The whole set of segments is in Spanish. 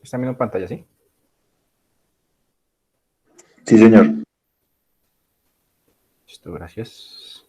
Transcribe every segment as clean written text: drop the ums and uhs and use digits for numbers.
¿Están viendo en pantalla, sí? Sí, señor. Listo, gracias.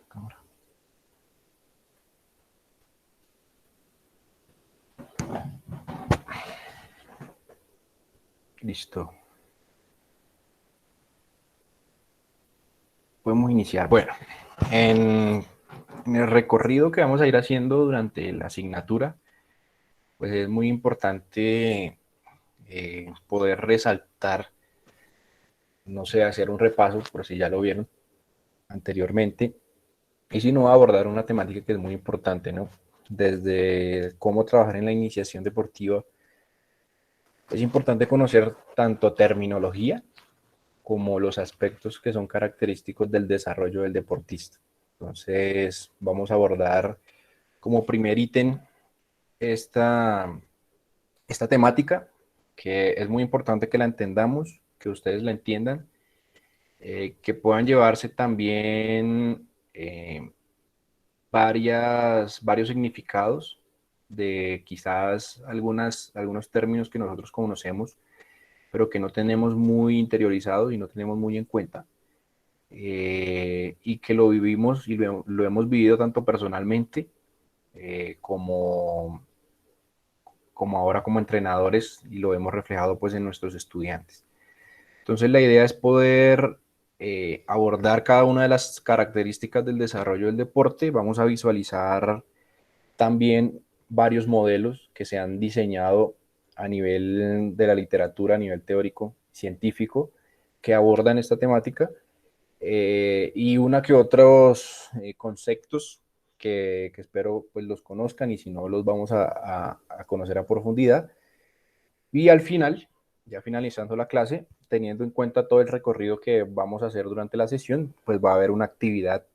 Cámara. Listo. Podemos iniciar. Bueno, en el recorrido que vamos a ir haciendo durante la asignatura, pues es muy importante poder resaltar, no sé, hacer un repaso, por si ya lo vieron anteriormente, y si no, abordar una temática que es muy importante, ¿no? Desde cómo trabajar en la iniciación deportiva, es importante conocer tanto terminología como los aspectos que son característicos del desarrollo del deportista. Entonces, vamos a abordar como primer ítem esta, esta temática, que es muy importante que la entendamos, que ustedes la entiendan, que puedan llevarse también varios significados de quizás algunos términos que nosotros conocemos, pero que no tenemos muy interiorizados y no tenemos muy en cuenta, y que lo vivimos y lo hemos vivido tanto personalmente como ahora como entrenadores, y lo hemos reflejado pues en nuestros estudiantes. Entonces la idea es poder abordar cada una de las características del desarrollo del deporte. Vamos a visualizar también varios modelos que se han diseñado a nivel de la literatura, a nivel teórico, científico, que abordan esta temática, y una que otros conceptos que espero pues los conozcan, y si no los vamos a conocer a profundidad. Y al final, ya finalizando la clase, teniendo en cuenta todo el recorrido que vamos a hacer durante la sesión, pues va a haber una actividad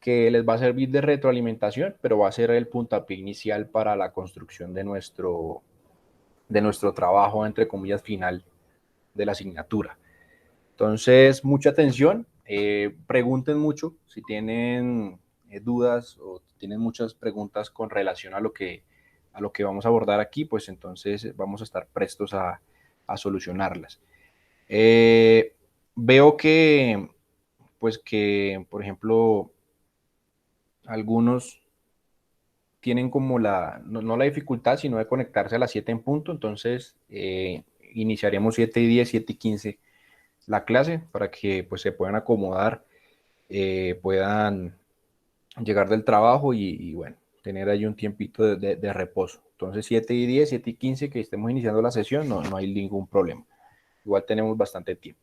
que les va a servir de retroalimentación, pero va a ser el puntapié inicial para la construcción de nuestro trabajo, entre comillas, final de la asignatura. Entonces, mucha atención, pregunten mucho si tienen dudas o tienen muchas preguntas con relación a lo que vamos a abordar aquí, pues entonces vamos a estar prestos a solucionarlas. Eh, Veo que, por ejemplo, algunos tienen como no la dificultad, sino de conectarse a las 7 en punto, entonces iniciaremos 7:10, 7:15 la clase para que pues se puedan acomodar, puedan llegar del trabajo y bueno, tener ahí un tiempito de reposo. Entonces 7:10, 7:15 que estemos iniciando la sesión, no hay ningún problema. Igual tenemos bastante tiempo.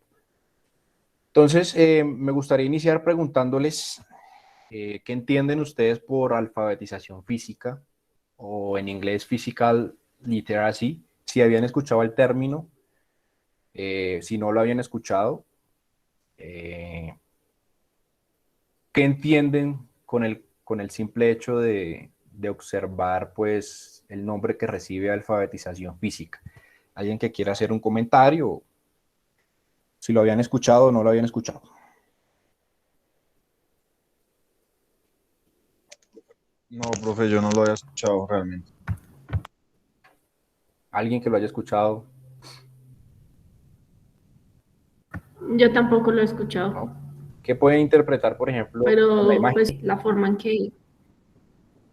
Entonces, me gustaría iniciar preguntándoles qué entienden ustedes por alfabetización física, o en inglés physical literacy, si habían escuchado el término, si no lo habían escuchado, eh, ¿qué entienden con el simple hecho de observar pues el nombre que recibe alfabetización física? ¿Alguien que quiera hacer un comentario? Si lo habían escuchado o no lo habían escuchado. No, profe, yo no lo había escuchado realmente. ¿Alguien que lo haya escuchado? Yo tampoco lo he escuchado. ¿No? ¿Qué pueden interpretar, por ejemplo, en la pero imagen? pues la forma en que,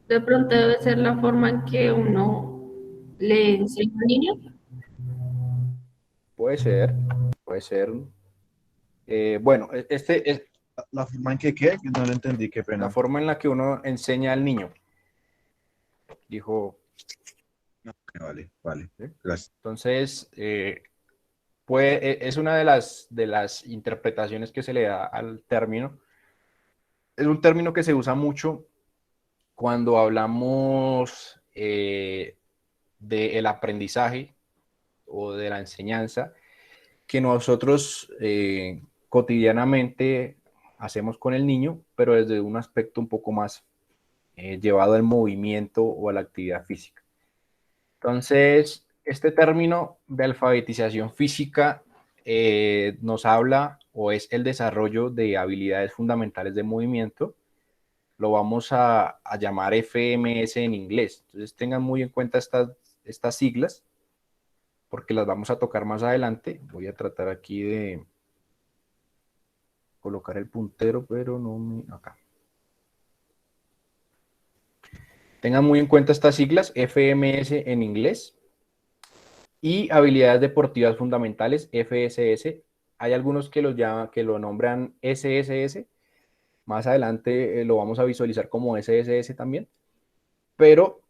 de pronto debe ser la forma en que uno le enseña al niño. Puede ser, puede ser. Bueno, este es La forma en que, ¿qué? Que no lo entendí, qué la pena. forma en la que uno enseña al niño, dijo. Ok, vale, vale. ¿Sí? Gracias. Entonces, es una de las interpretaciones que se le da al término. Es un término que se usa mucho cuando hablamos del aprendizaje o de la enseñanza que nosotros cotidianamente hacemos con el niño, pero desde un aspecto un poco más llevado al movimiento o a la actividad física. Entonces, este término de alfabetización física nos habla o es el desarrollo de habilidades fundamentales de movimiento. Lo vamos a llamar FMS en inglés. Entonces, tengan muy en cuenta estas siglas porque las vamos a tocar más adelante. Voy a tratar aquí de colocar el puntero, pero no me... Acá. Tengan muy en cuenta estas siglas, FMS en inglés y habilidades deportivas fundamentales, FSS. Hay algunos que que lo nombran SSS. Más adelante lo vamos a visualizar como SSS también. Pero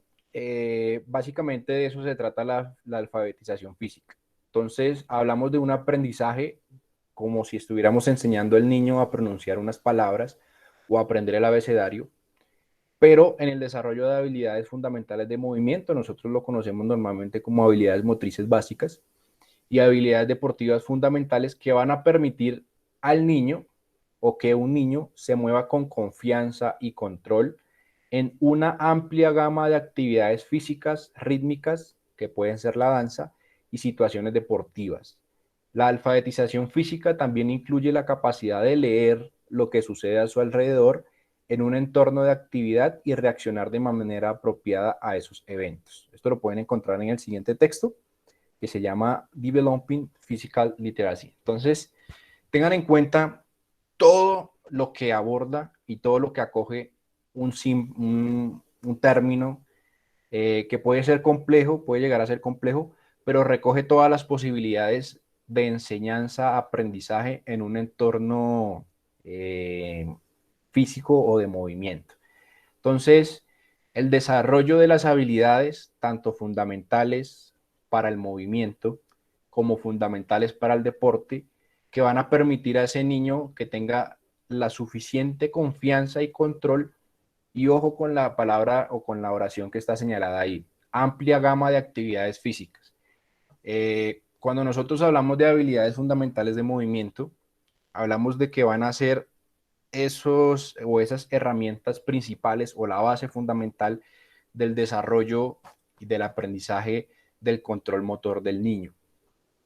básicamente de eso se trata la alfabetización física. Entonces, hablamos de un aprendizaje como si estuviéramos enseñando al niño a pronunciar unas palabras o a aprender el abecedario, pero en el desarrollo de habilidades fundamentales de movimiento, nosotros lo conocemos normalmente como habilidades motrices básicas y habilidades deportivas fundamentales que van a permitir al niño o que un niño se mueva con confianza y control en una amplia gama de actividades físicas, rítmicas, que pueden ser la danza, y situaciones deportivas. La alfabetización física también incluye la capacidad de leer lo que sucede a su alrededor en un entorno de actividad y reaccionar de manera apropiada a esos eventos. Esto lo pueden encontrar en el siguiente texto, que se llama Developing Physical Literacy. Entonces, tengan en cuenta todo lo que aborda y todo lo que acoge un término que puede ser complejo, puede llegar a ser complejo, pero recoge todas las posibilidades de enseñanza, aprendizaje en un entorno físico o de movimiento. Entonces, el desarrollo de las habilidades, tanto fundamentales para el movimiento como fundamentales para el deporte, que van a permitir a ese niño que tenga la suficiente confianza y control, y ojo con la palabra o con la oración que está señalada ahí, amplia gama de actividades físicas. Cuando nosotros hablamos de habilidades fundamentales de movimiento, hablamos de que van a ser esos o esas herramientas principales o la base fundamental del desarrollo y del aprendizaje del control motor del niño.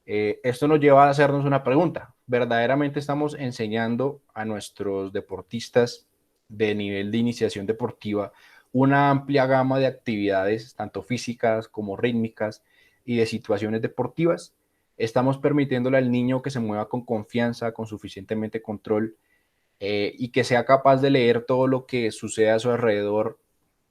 Esto nos lleva a hacernos una pregunta. ¿Verdaderamente estamos enseñando a nuestros deportistas de nivel de iniciación deportiva una amplia gama de actividades, tanto físicas como rítmicas y de situaciones deportivas? ¿Estamos permitiéndole al niño que se mueva con confianza, con suficientemente control y que sea capaz de leer todo lo que sucede a su alrededor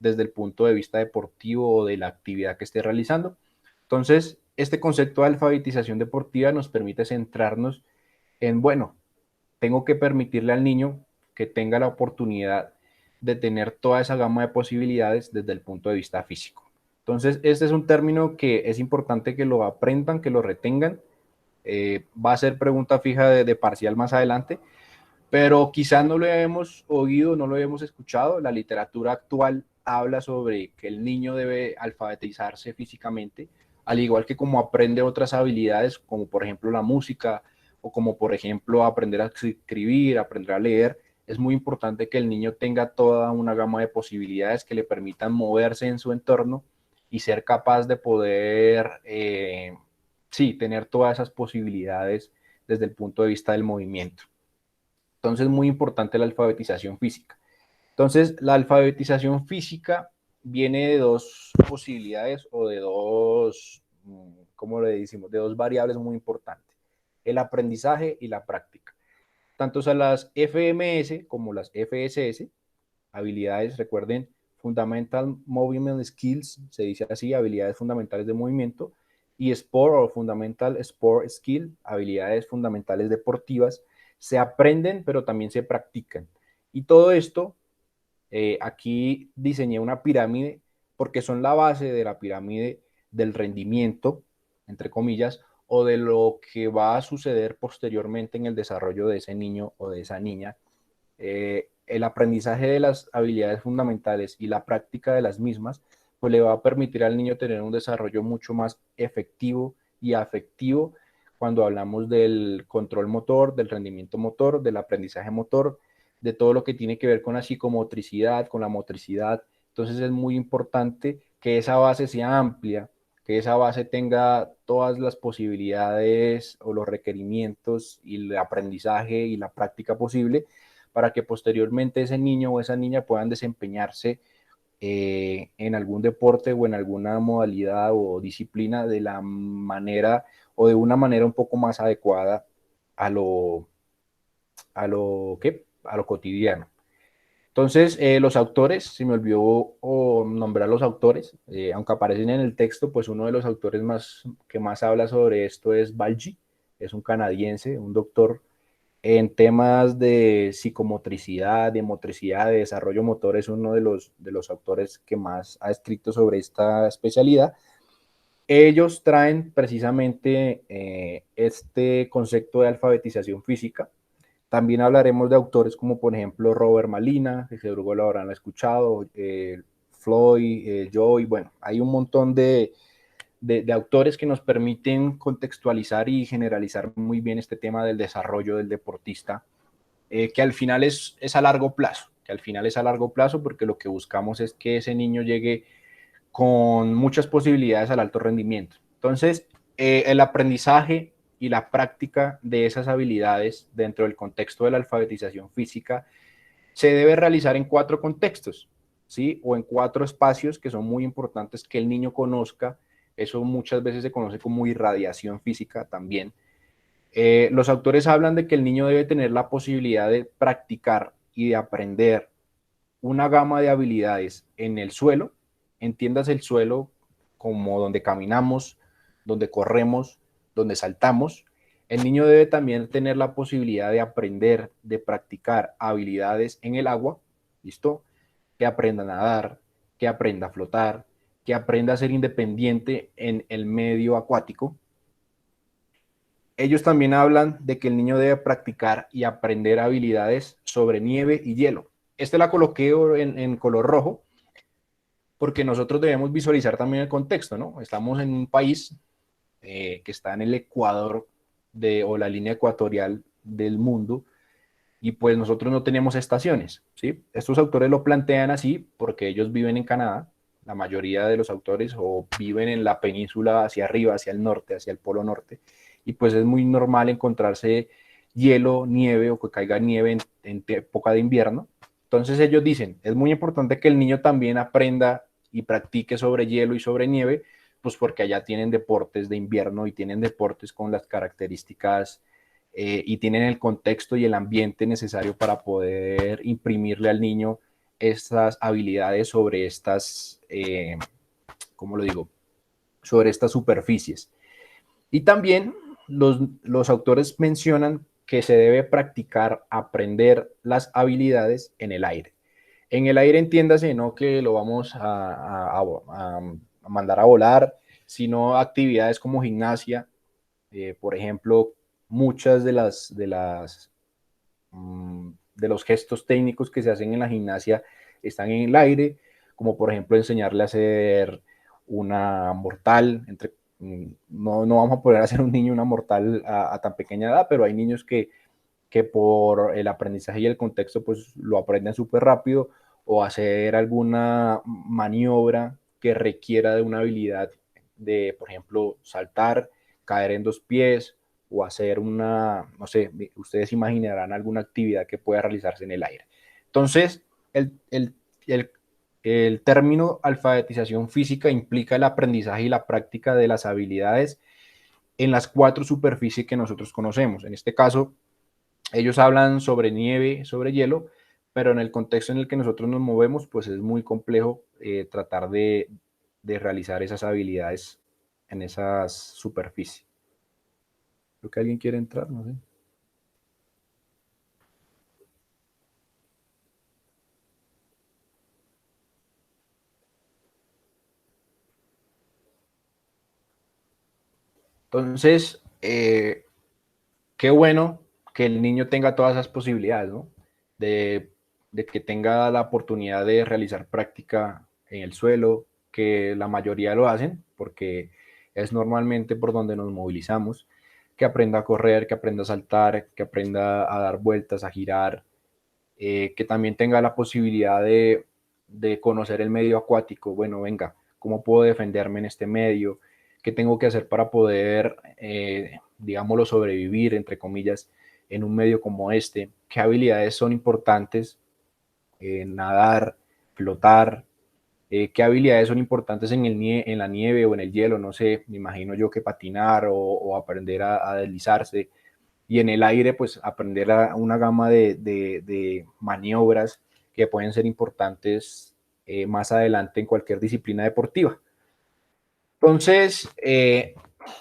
desde el punto de vista deportivo o de la actividad que esté realizando? Entonces, este concepto de alfabetización deportiva nos permite centrarnos en, bueno, tengo que permitirle al niño que tenga la oportunidad de tener toda esa gama de posibilidades desde el punto de vista físico. Entonces, este es un término que es importante que lo aprendan, que lo retengan. Va a ser pregunta fija de parcial más adelante, pero quizás no lo hemos oído, no lo hemos escuchado. La literatura actual habla sobre que el niño debe alfabetizarse físicamente, al igual que como aprende otras habilidades, como por ejemplo la música, o como por ejemplo aprender a escribir, aprender a leer. Es muy importante que el niño tenga toda una gama de posibilidades que le permitan moverse en su entorno y ser capaz de poder, sí, tener todas esas posibilidades desde el punto de vista del movimiento. Entonces, muy importante la alfabetización física. Entonces, la alfabetización física viene de dos posibilidades o de dos, ¿cómo le decimos? De dos variables muy importantes, el aprendizaje y la práctica. tanto a las FMS como las FSS, habilidades, recuerden, Fundamental Movement Skills, se dice así, habilidades fundamentales de movimiento, y Sport o Fundamental Sport Skill, habilidades fundamentales deportivas, se aprenden, pero también se practican. Y todo esto, aquí diseñé una pirámide, porque son la base de la pirámide del rendimiento, entre comillas, o de lo que va a suceder posteriormente en el desarrollo de ese niño o de esa niña. El aprendizaje de las habilidades fundamentales y la práctica de las mismas, pues le va a permitir al niño tener un desarrollo mucho más efectivo y afectivo cuando hablamos del control motor, del rendimiento motor, del aprendizaje motor, de todo lo que tiene que ver con la psicomotricidad, con la motricidad. Entonces es muy importante que esa base sea amplia, que esa base tenga todas las posibilidades o los requerimientos y el aprendizaje y la práctica posible para que posteriormente ese niño o esa niña puedan desempeñarse en algún deporte o en alguna modalidad o disciplina de la manera o de una manera un poco más adecuada a a lo cotidiano. Entonces, los autores, se me olvidó nombrar los autores, aunque aparecen en el texto, pues uno de los autores que más habla sobre esto es Balji, es un canadiense, un doctor en temas de psicomotricidad, de motricidad, de desarrollo motor, es uno de los autores que más ha escrito sobre esta especialidad. Ellos traen precisamente este concepto de alfabetización física. También hablaremos de autores como, por ejemplo, Robert Malina, que seguro lo habrán escuchado, Floyd, Joy, bueno, hay un montón de autores que nos permiten contextualizar y generalizar muy bien este tema del desarrollo del deportista, que al final es a largo plazo, porque lo que buscamos es que ese niño llegue con muchas posibilidades al alto rendimiento. Entonces, el aprendizaje y la práctica de esas habilidades dentro del contexto de la alfabetización física se debe realizar en 4 contextos, ¿sí? O en 4 espacios que son muy importantes que el niño conozca. Eso muchas veces se conoce como irradiación física también. Los autores hablan de que el niño debe tener la posibilidad de practicar y de aprender una gama de habilidades en el suelo, entiendas el suelo como donde caminamos, donde corremos, donde saltamos. El niño debe también tener la posibilidad de aprender, de practicar habilidades en el agua, ¿listo? Que aprenda a nadar, que aprenda a flotar, que aprenda a ser independiente en el medio acuático. Ellos también hablan de que el niño debe practicar y aprender habilidades sobre nieve y hielo. Este la coloqué en color rojo porque nosotros debemos visualizar también el contexto, ¿no? Estamos en un país que está en el ecuador o la línea ecuatorial del mundo y pues nosotros no tenemos estaciones, ¿sí? Estos autores lo plantean así porque ellos viven en Canadá, la mayoría de los autores, o viven en la península hacia arriba, hacia el norte, hacia el polo norte, y pues es muy normal encontrarse hielo, nieve o que caiga nieve en época de invierno. Entonces ellos dicen, es muy importante que el niño también aprenda y practique sobre hielo y sobre nieve, pues porque allá tienen deportes de invierno y tienen deportes con las características y tienen el contexto y el ambiente necesario para poder imprimirle al niño estas habilidades sobre estas, ¿cómo lo digo? Sobre estas superficies. Y también los autores mencionan que se debe practicar, aprender las habilidades en el aire. En el aire entiéndase, no que lo vamos a mandar a volar, sino actividades como gimnasia, por ejemplo, muchas de los gestos técnicos que se hacen en la gimnasia están en el aire, como por ejemplo enseñarle a hacer una mortal, no vamos a poder hacer un niño una mortal a tan pequeña edad, pero hay niños que por el aprendizaje y el contexto pues lo aprenden súper rápido, o hacer alguna maniobra que requiera de una habilidad de, por ejemplo, saltar, caer en 2 pies, o hacer no sé, ustedes imaginarán alguna actividad que pueda realizarse en el aire. Entonces, el término alfabetización física implica el aprendizaje y la práctica de las habilidades en las 4 superficies que nosotros conocemos. En este caso, Ellos hablan sobre nieve, sobre hielo, pero en el contexto en el que nosotros nos movemos, pues es muy complejo tratar de realizar esas habilidades en esas superficies. Creo que alguien quiere entrar, no sé. Entonces, qué bueno que el niño tenga todas esas posibilidades, ¿no? De, de que tenga la oportunidad de realizar práctica en el suelo, que la mayoría lo hacen, porque es normalmente por donde nos movilizamos, que aprenda a correr, que aprenda a saltar, que aprenda a dar vueltas, a girar, que también tenga la posibilidad de conocer el medio acuático. Bueno, venga, ¿cómo puedo defenderme en este medio? ¿Qué tengo que hacer para poder, digámoslo, sobrevivir, entre comillas, en un medio como este? ¿Qué habilidades son importantes? Nadar, flotar, qué habilidades son importantes en la nieve o en el hielo, no sé, me imagino yo que patinar o aprender a deslizarse, y en el aire, pues aprender una gama de maniobras que pueden ser importantes más adelante en cualquier disciplina deportiva. Entonces,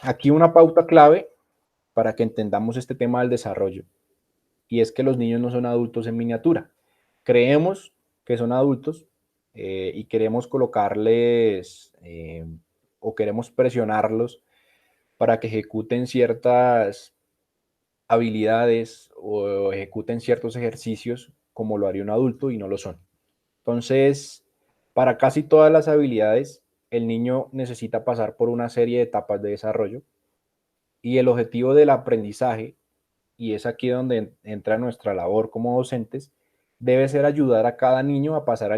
aquí una pauta clave para que entendamos este tema del desarrollo, y es que los niños no son adultos en miniatura. Creemos que son adultos y queremos colocarles o queremos presionarlos para que ejecuten ciertas habilidades o ejecuten ciertos ejercicios como lo haría un adulto y no lo son. Entonces, para casi todas las habilidades, el niño necesita pasar por una serie de etapas de desarrollo y el objetivo del aprendizaje, y es aquí donde entra nuestra labor como docentes, debe ser ayudar a cada niño a pasar a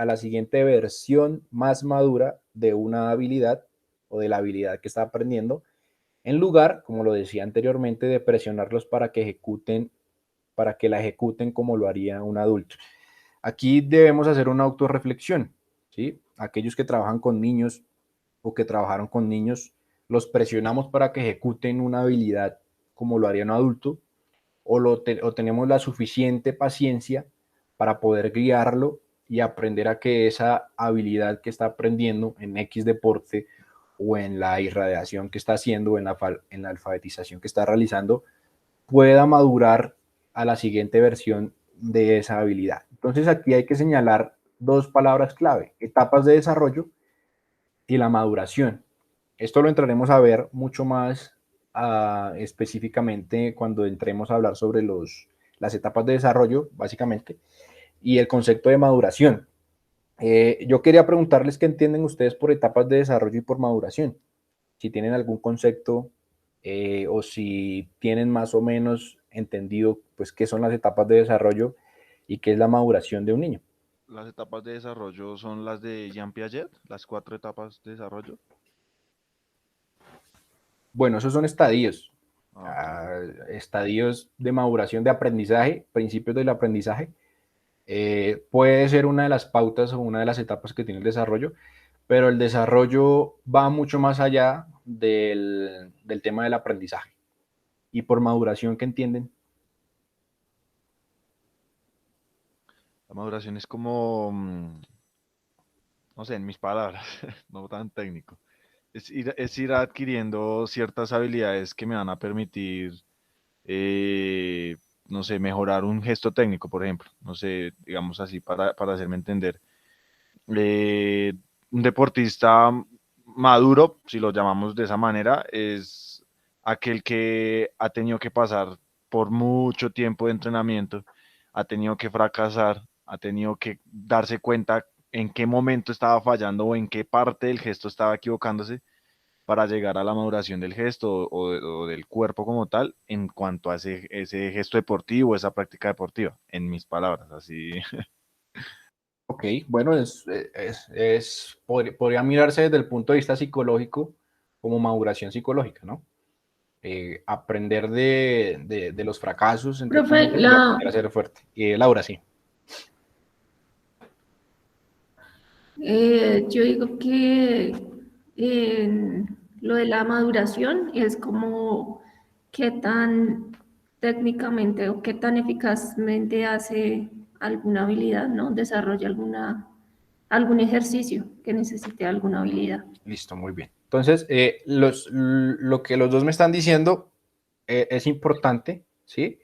la siguiente versión más madura de una habilidad o de la habilidad que está aprendiendo, en lugar, como lo decía anteriormente, de presionarlos para que la ejecuten como lo haría un adulto. Aquí debemos hacer una autorreflexión, ¿sí? Aquellos que trabajan con niños o que trabajaron con niños, los presionamos para que ejecuten una habilidad como lo haría un adulto, o tenemos la suficiente paciencia para poder guiarlo y aprender a que esa habilidad que está aprendiendo en X deporte o en la irradiación que está haciendo, en la alfabetización que está realizando, pueda madurar a la siguiente versión de esa habilidad. Entonces aquí hay que señalar dos palabras clave: etapas de desarrollo y la maduración. Esto lo entraremos a ver mucho más específicamente cuando entremos a hablar sobre las etapas de desarrollo, básicamente, y el concepto de maduración. Yo quería preguntarles qué entienden ustedes por etapas de desarrollo y por maduración. Si tienen algún concepto o si tienen más o menos entendido pues qué son las etapas de desarrollo y qué es la maduración de un niño. Las etapas de desarrollo son las de Jean Piaget, las 4 etapas de desarrollo. Bueno, esos son estadios, Ah, ok. estadios de maduración de aprendizaje, principios del aprendizaje. Puede ser una de las pautas o una de las etapas que tiene el desarrollo, pero el desarrollo va mucho más allá del tema del aprendizaje. Y por maduración, ¿qué entienden? La maduración es como, no sé, en mis palabras, no tan técnico. Es ir adquiriendo ciertas habilidades que me van a permitir, no sé, mejorar un gesto técnico, por ejemplo. No sé, digamos así, para hacerme entender. Eh, un deportista maduro, si lo llamamos de esa manera, es aquel que ha tenido que pasar por mucho tiempo de entrenamiento, ha tenido que fracasar, ha tenido que darse cuenta en qué momento estaba fallando o en qué parte del gesto estaba equivocándose para llegar a la maduración del gesto o del cuerpo como tal en cuanto a ese gesto deportivo, esa práctica deportiva, en mis palabras, así. Ok, bueno, podría mirarse desde el punto de vista psicológico como maduración psicológica, ¿no? Aprender de los fracasos, entre Profe, comillas, y aprender a ser fuerte. Laura, sí. yo digo que lo de la maduración es como qué tan técnicamente o qué tan eficazmente hace alguna habilidad, ¿no? Desarrolla algún ejercicio que necesite alguna habilidad. Listo, muy bien. Entonces, lo que los dos me están diciendo es importante, ¿sí?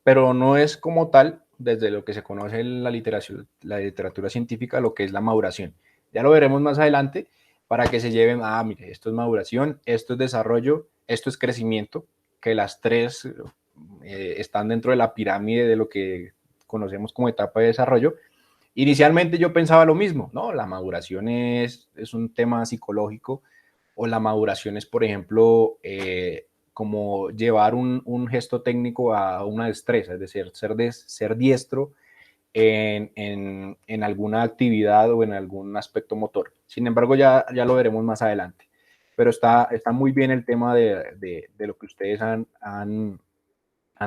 Pero no es como tal, desde lo que se conoce en la literatura científica, lo que es la maduración. Ya lo veremos más adelante para que se lleven, mire, esto es maduración, esto es desarrollo, esto es crecimiento, que las tres están dentro de la pirámide de lo que conocemos como etapa de desarrollo. Inicialmente yo pensaba lo mismo, ¿no? La maduración es un tema psicológico, o la maduración es, por ejemplo, como llevar un gesto técnico a una destreza, es decir, ser diestro en alguna actividad o en algún aspecto motor. Sin embargo, ya lo veremos más adelante. Pero está muy bien el tema de lo que ustedes han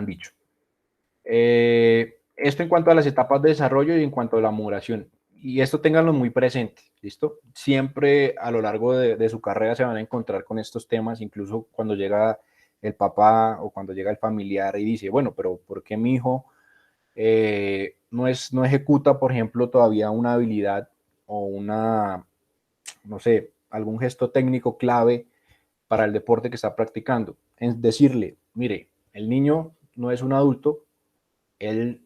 dicho. Esto en cuanto a las etapas de desarrollo y en cuanto a la maduración. Y esto ténganlo muy presente, ¿listo? Siempre a lo largo de su carrera se van a encontrar con estos temas, incluso cuando llega el papá o cuando llega el familiar y dice, bueno, pero ¿por qué mi hijo no ejecuta, por ejemplo, todavía una habilidad o no sé, algún gesto técnico clave para el deporte que está practicando? Es decirle, mire, el niño no es un adulto, él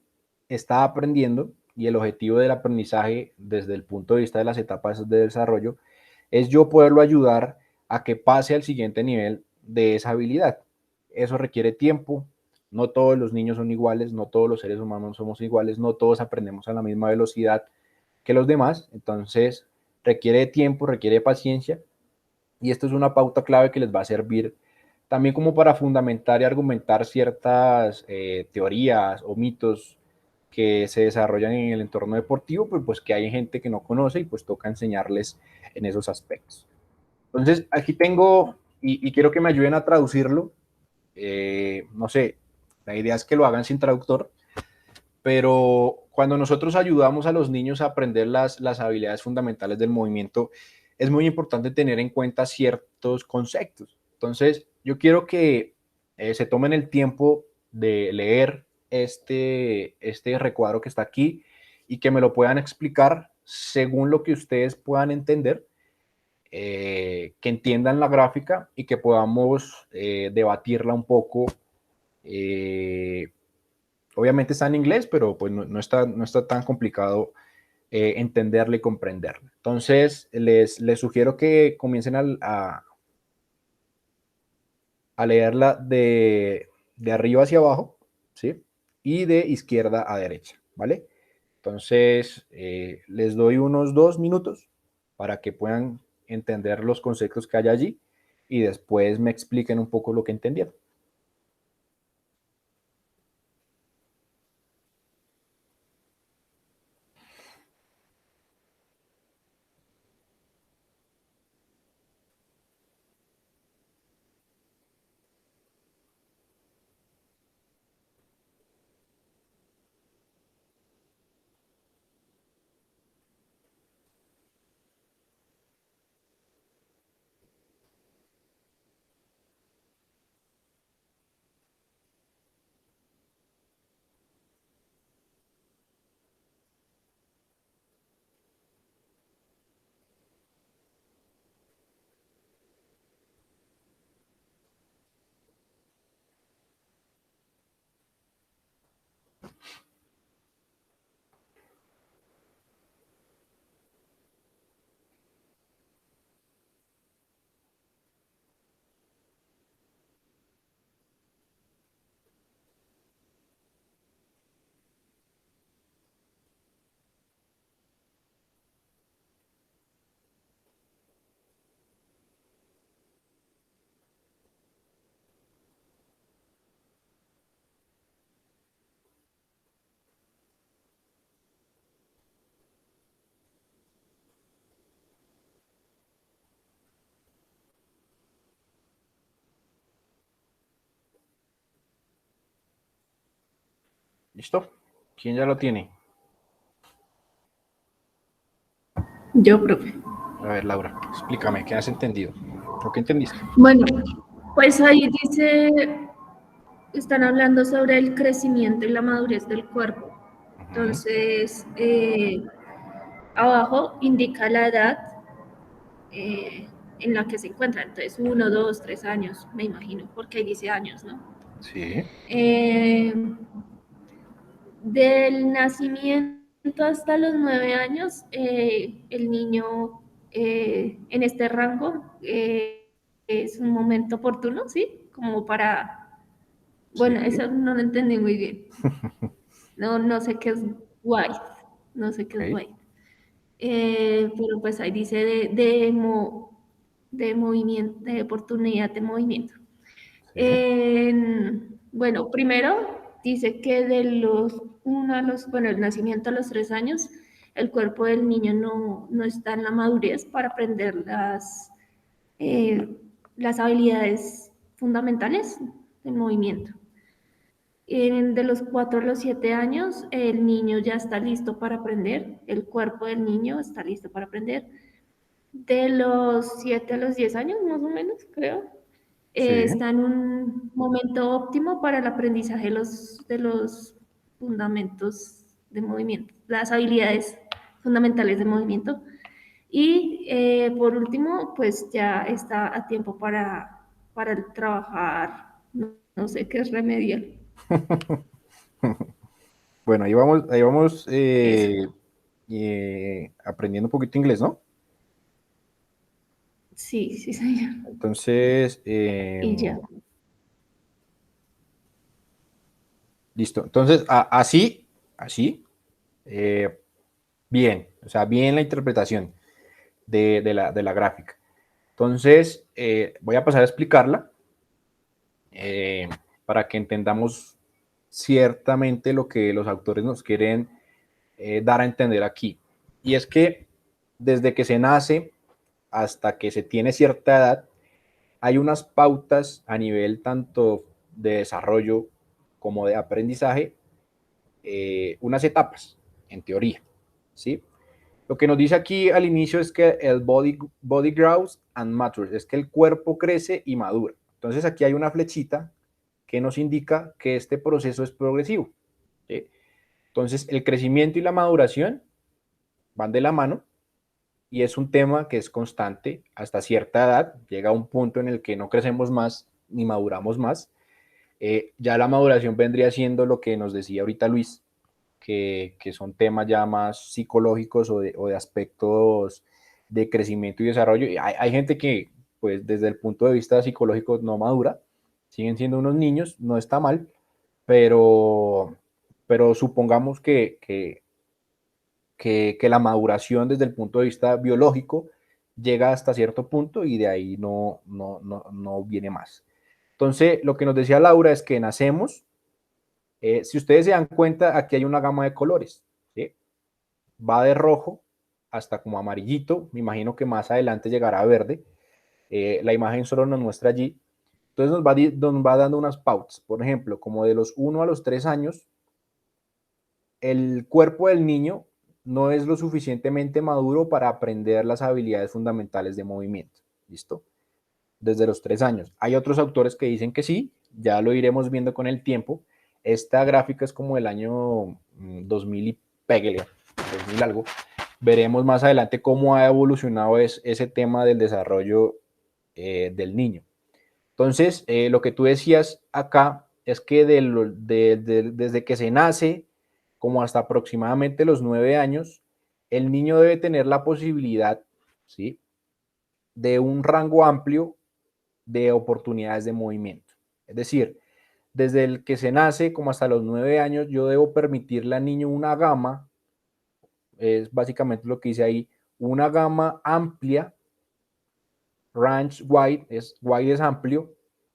está aprendiendo y el objetivo del aprendizaje desde el punto de vista de las etapas de desarrollo es yo poderlo ayudar a que pase al siguiente nivel de esa habilidad. Eso requiere tiempo, no todos los niños son iguales, no todos los seres humanos somos iguales, no todos aprendemos a la misma velocidad que los demás, entonces requiere tiempo, requiere paciencia y esto es una pauta clave que les va a servir también como para fundamentar y argumentar ciertas teorías o mitos que se desarrollan en el entorno deportivo, pues que hay gente que no conoce y pues toca enseñarles en esos aspectos. Entonces, aquí tengo, y quiero que me ayuden a traducirlo, no sé, la idea es que lo hagan sin traductor, pero cuando nosotros ayudamos a los niños a aprender las habilidades fundamentales del movimiento, es muy importante tener en cuenta ciertos conceptos. Entonces, yo quiero que se tomen el tiempo de leer este recuadro que está aquí y que me lo puedan explicar según lo que ustedes puedan entender, que entiendan la gráfica y que podamos debatirla un poco. Obviamente está en inglés, pero pues no está tan complicado entenderla y comprenderla. Entonces, les sugiero que comiencen a leerla de arriba hacia abajo, ¿sí? Y de izquierda a derecha, ¿vale? Entonces, les doy unos 2 minutos para que puedan entender los conceptos que hay allí y después me expliquen un poco lo que entendieron. ¿Listo? ¿Quién ya lo tiene? Yo, profe. A ver, Laura, explícame, ¿qué has entendido? ¿Lo que entendiste? Bueno, pues ahí dice están hablando sobre el crecimiento y la madurez del cuerpo. Entonces, abajo indica la edad en la que se encuentran. Entonces, 1, 2, 3 años, me imagino, porque ahí dice años, ¿no? Sí, Del nacimiento hasta los 9 años, el niño en este rango es un momento oportuno, ¿sí? Como para, sí, bueno, eso no lo entendí muy bien. No, no sé qué es white, no sé qué es ok, white. Pero pues ahí dice de movimiento, de oportunidad de movimiento. sí, Bueno, primero dice que de los 1 a los, bueno, el nacimiento a los 3 años, el cuerpo del niño no está en la madurez para aprender las habilidades fundamentales del movimiento. De los 4 a los 7 años, el niño ya está listo para aprender, el cuerpo del niño está listo para aprender. De los 7 a los 10 años, más o menos, creo, sí. está en un momento óptimo para el aprendizaje de los fundamentos de movimiento, las habilidades fundamentales de movimiento. Y por último, pues ya está a tiempo para trabajar, no sé qué es remedial. Bueno, ahí vamos Eso. aprendiendo un poquito inglés, ¿no? Sí, sí, señor. Entonces, Y ya. listo. Entonces, así, eh, bien, o sea, bien la interpretación de la gráfica. Entonces, voy a pasar a explicarla eh, para que entendamos ciertamente lo que los autores nos quieren dar a entender aquí. Y es que desde que se nace hasta que se tiene cierta edad, hay unas pautas a nivel tanto de desarrollo como de aprendizaje, unas etapas, en teoría, ¿sí? Lo que nos dice aquí al inicio es que el body grows and matures, es que el cuerpo crece y madura. Entonces aquí hay una flechita que nos indica que este proceso es progresivo, ¿sí? Entonces el crecimiento y la maduración van de la mano y es un tema que es constante hasta cierta edad, llega a un punto en el que no crecemos más ni maduramos más. Ya la maduración vendría siendo lo que nos decía ahorita Luis, que son temas ya más psicológicos o de aspectos de crecimiento y desarrollo. Y hay gente que, pues desde el punto de vista psicológico, no madura, siguen siendo unos niños, no está mal, pero, pero supongamos que la maduración desde el punto de vista biológico llega hasta cierto punto y de ahí no viene más. Entonces, lo que nos decía Laura es que nacemos, si ustedes se dan cuenta, aquí hay una gama de colores, ¿sí? Va de rojo hasta como amarillito, me imagino que más adelante llegará a verde, la imagen solo nos muestra allí, entonces nos va dando unas pautas, por ejemplo, como de los 1 a los 3 años, el cuerpo del niño no es lo suficientemente maduro para aprender las habilidades fundamentales de movimiento, ¿listo? Desde los 3 años. Hay otros autores que dicen que sí, ya lo iremos viendo con el tiempo. Esta gráfica es como el año 2000 y pégale, 2000 algo. Veremos más adelante cómo ha evolucionado ese tema del desarrollo del niño. Entonces, lo que tú decías acá es que desde que se nace, como hasta aproximadamente los 9 años, el niño debe tener la posibilidad, ¿sí?, de un rango amplio de oportunidades de movimiento. Es decir, desde el que se nace como hasta los 9 años, yo debo permitirle al niño una gama, es básicamente lo que dice ahí, una gama amplia, range wide es amplio,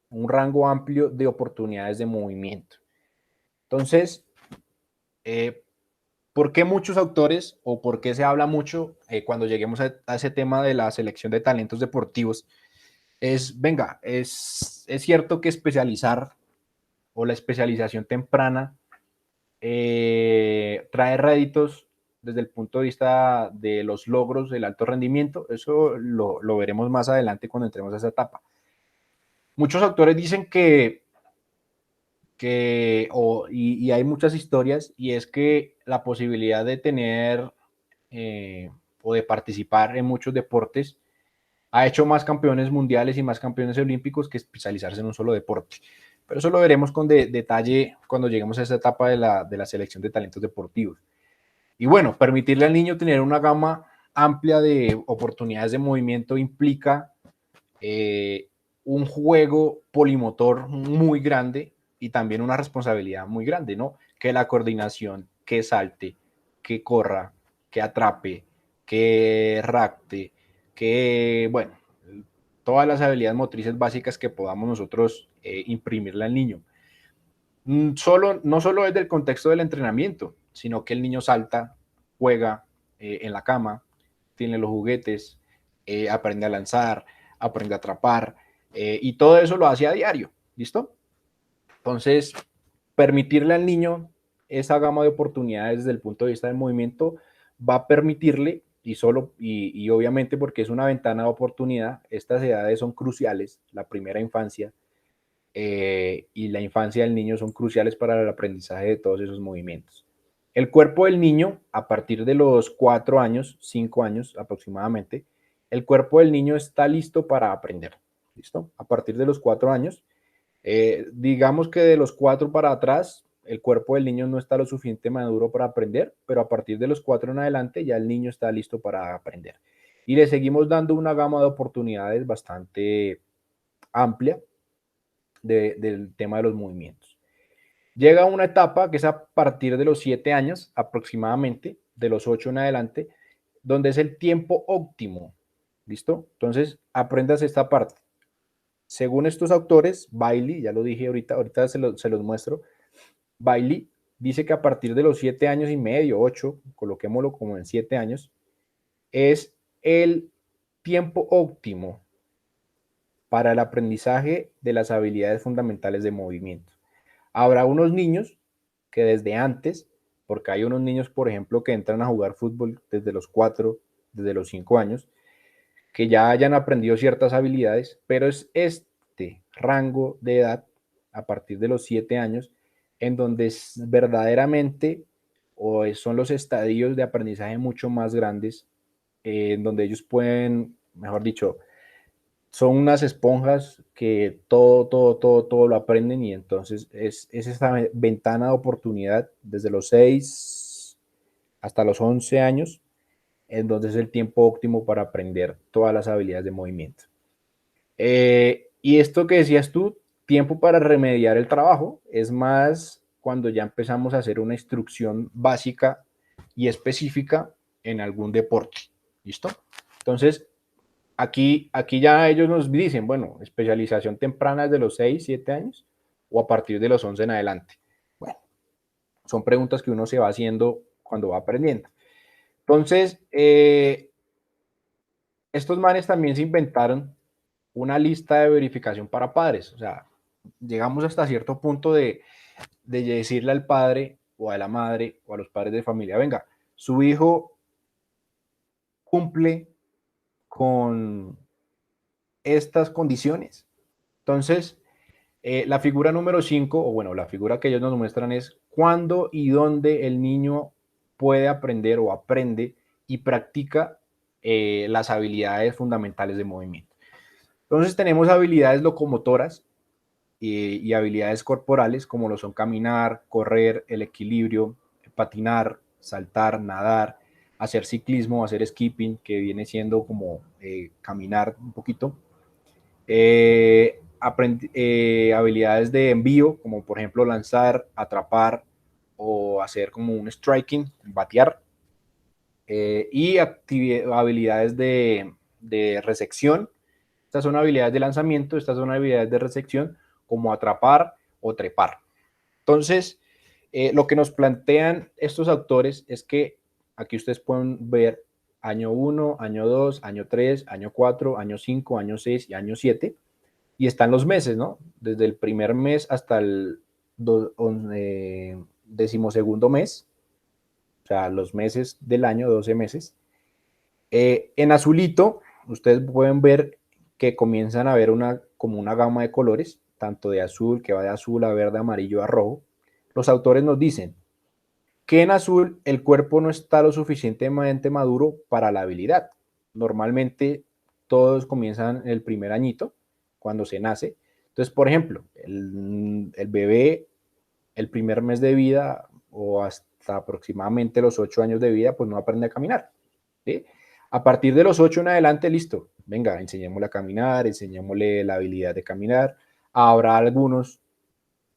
un rango amplio de oportunidades de movimiento. Entonces, eh, ¿por qué muchos autores o por qué se habla mucho cuando lleguemos a ese tema de la selección de talentos deportivos? Venga, es cierto que especializar o la especialización temprana trae réditos desde el punto de vista de los logros del alto rendimiento, eso lo veremos más adelante cuando entremos a esa etapa. Muchos autores dicen que y hay muchas historias, y es que la posibilidad de tener o de participar en muchos deportes ha hecho más campeones mundiales y más campeones olímpicos que especializarse en un solo deporte. Pero eso lo veremos con detalle cuando lleguemos a esta etapa de la selección de talentos deportivos. Y bueno, permitirle al niño tener una gama amplia de oportunidades de movimiento implica un juego polimotor muy grande y también una responsabilidad muy grande, ¿no? Que la coordinación, que salte, que corra, que atrape, que racte, que, bueno, todas las habilidades motrices básicas que podamos nosotros imprimirle al niño. No solo desde el contexto del entrenamiento, sino que el niño salta, juega en la cama, tiene los juguetes, aprende a lanzar, aprende a atrapar, y todo eso lo hace a diario, ¿listo? Entonces, permitirle al niño esa gama de oportunidades desde el punto de vista del movimiento va a permitirle, y obviamente porque es una ventana de oportunidad, estas edades son cruciales, la primera infancia y la infancia del niño son cruciales para el aprendizaje de todos esos movimientos. El cuerpo del niño, a partir de los 4 años, 5 años aproximadamente, el cuerpo del niño está listo para aprender. ¿Listo? A partir de los 4 años, digamos que de los 4 para atrás, el cuerpo del niño no está lo suficiente maduro para aprender, pero a partir de los 4 en adelante ya el niño está listo para aprender. Y le seguimos dando una gama de oportunidades bastante amplia del tema de los movimientos. Llega una etapa que es a partir de los 7 años aproximadamente, de los 8 en adelante, donde es el tiempo óptimo. ¿Listo? Entonces, aprendas esta parte. Según estos autores, Bailey, ya lo dije ahorita se los muestro, Bailey dice que a partir de los 7 años y medio, 8, coloquémoslo como en 7 años, es el tiempo óptimo para el aprendizaje de las habilidades fundamentales de movimiento. Habrá unos niños que desde antes, porque hay unos niños, por ejemplo, que entran a jugar fútbol desde los 4, desde los 5 años, que ya hayan aprendido ciertas habilidades, pero es este rango de edad, a partir de los 7 años, en donde es verdaderamente o son los estadios de aprendizaje mucho más grandes, en donde ellos pueden, mejor dicho, son unas esponjas que todo lo aprenden, y entonces es esta ventana de oportunidad desde los 6 hasta los 11 años, en donde es el tiempo óptimo para aprender todas las habilidades de movimiento. Y esto que decías tú, tiempo para remediar el trabajo, es más cuando ya empezamos a hacer una instrucción básica y específica en algún deporte. ¿Listo? Entonces, Aquí ya ellos nos dicen, bueno, especialización temprana desde los 6, 7 años o a partir de los 11 en adelante. Bueno, son preguntas que uno se va haciendo cuando va aprendiendo. Entonces, estos manes también se inventaron una lista de verificación para padres. O sea, llegamos hasta cierto punto de decirle al padre o a la madre o a los padres de familia, venga, su hijo cumple con estas condiciones. Entonces, la figura número 5, o bueno, la figura que ellos nos muestran es cuándo y dónde el niño puede aprender o aprende y practica las habilidades fundamentales de movimiento. Entonces tenemos habilidades locomotoras y habilidades corporales como lo son caminar, correr, el equilibrio, patinar, saltar, nadar, hacer ciclismo, hacer skipping, que viene siendo como caminar un poquito. Habilidades de envío, como por ejemplo lanzar, atrapar o hacer como un striking, batear. Y habilidades de recepción. Estas son habilidades de lanzamiento, estas son habilidades de recepción, como atrapar o trepar. Entonces, lo que nos plantean estos autores es que aquí ustedes pueden ver año 1, año 2, año 3, año 4, año 5, año 6 y año 7. Y están los meses, ¿no? Desde el primer mes hasta el 12º mes, o sea, los meses del año, 12 meses. En azulito, ustedes pueden ver que comienzan a ver como una gama de colores, tanto de azul, que va de azul a verde, amarillo a rojo, los autores nos dicen que en azul el cuerpo no está lo suficientemente maduro para la habilidad. Normalmente todos comienzan el primer añito, cuando se nace. Entonces, por ejemplo, el bebé, el primer mes de vida o hasta aproximadamente los 8 años de vida, pues no aprende a caminar, ¿sí? A partir de los 8 en adelante, listo, venga, enseñémosle a caminar, enseñémosle la habilidad de caminar. Habrá algunos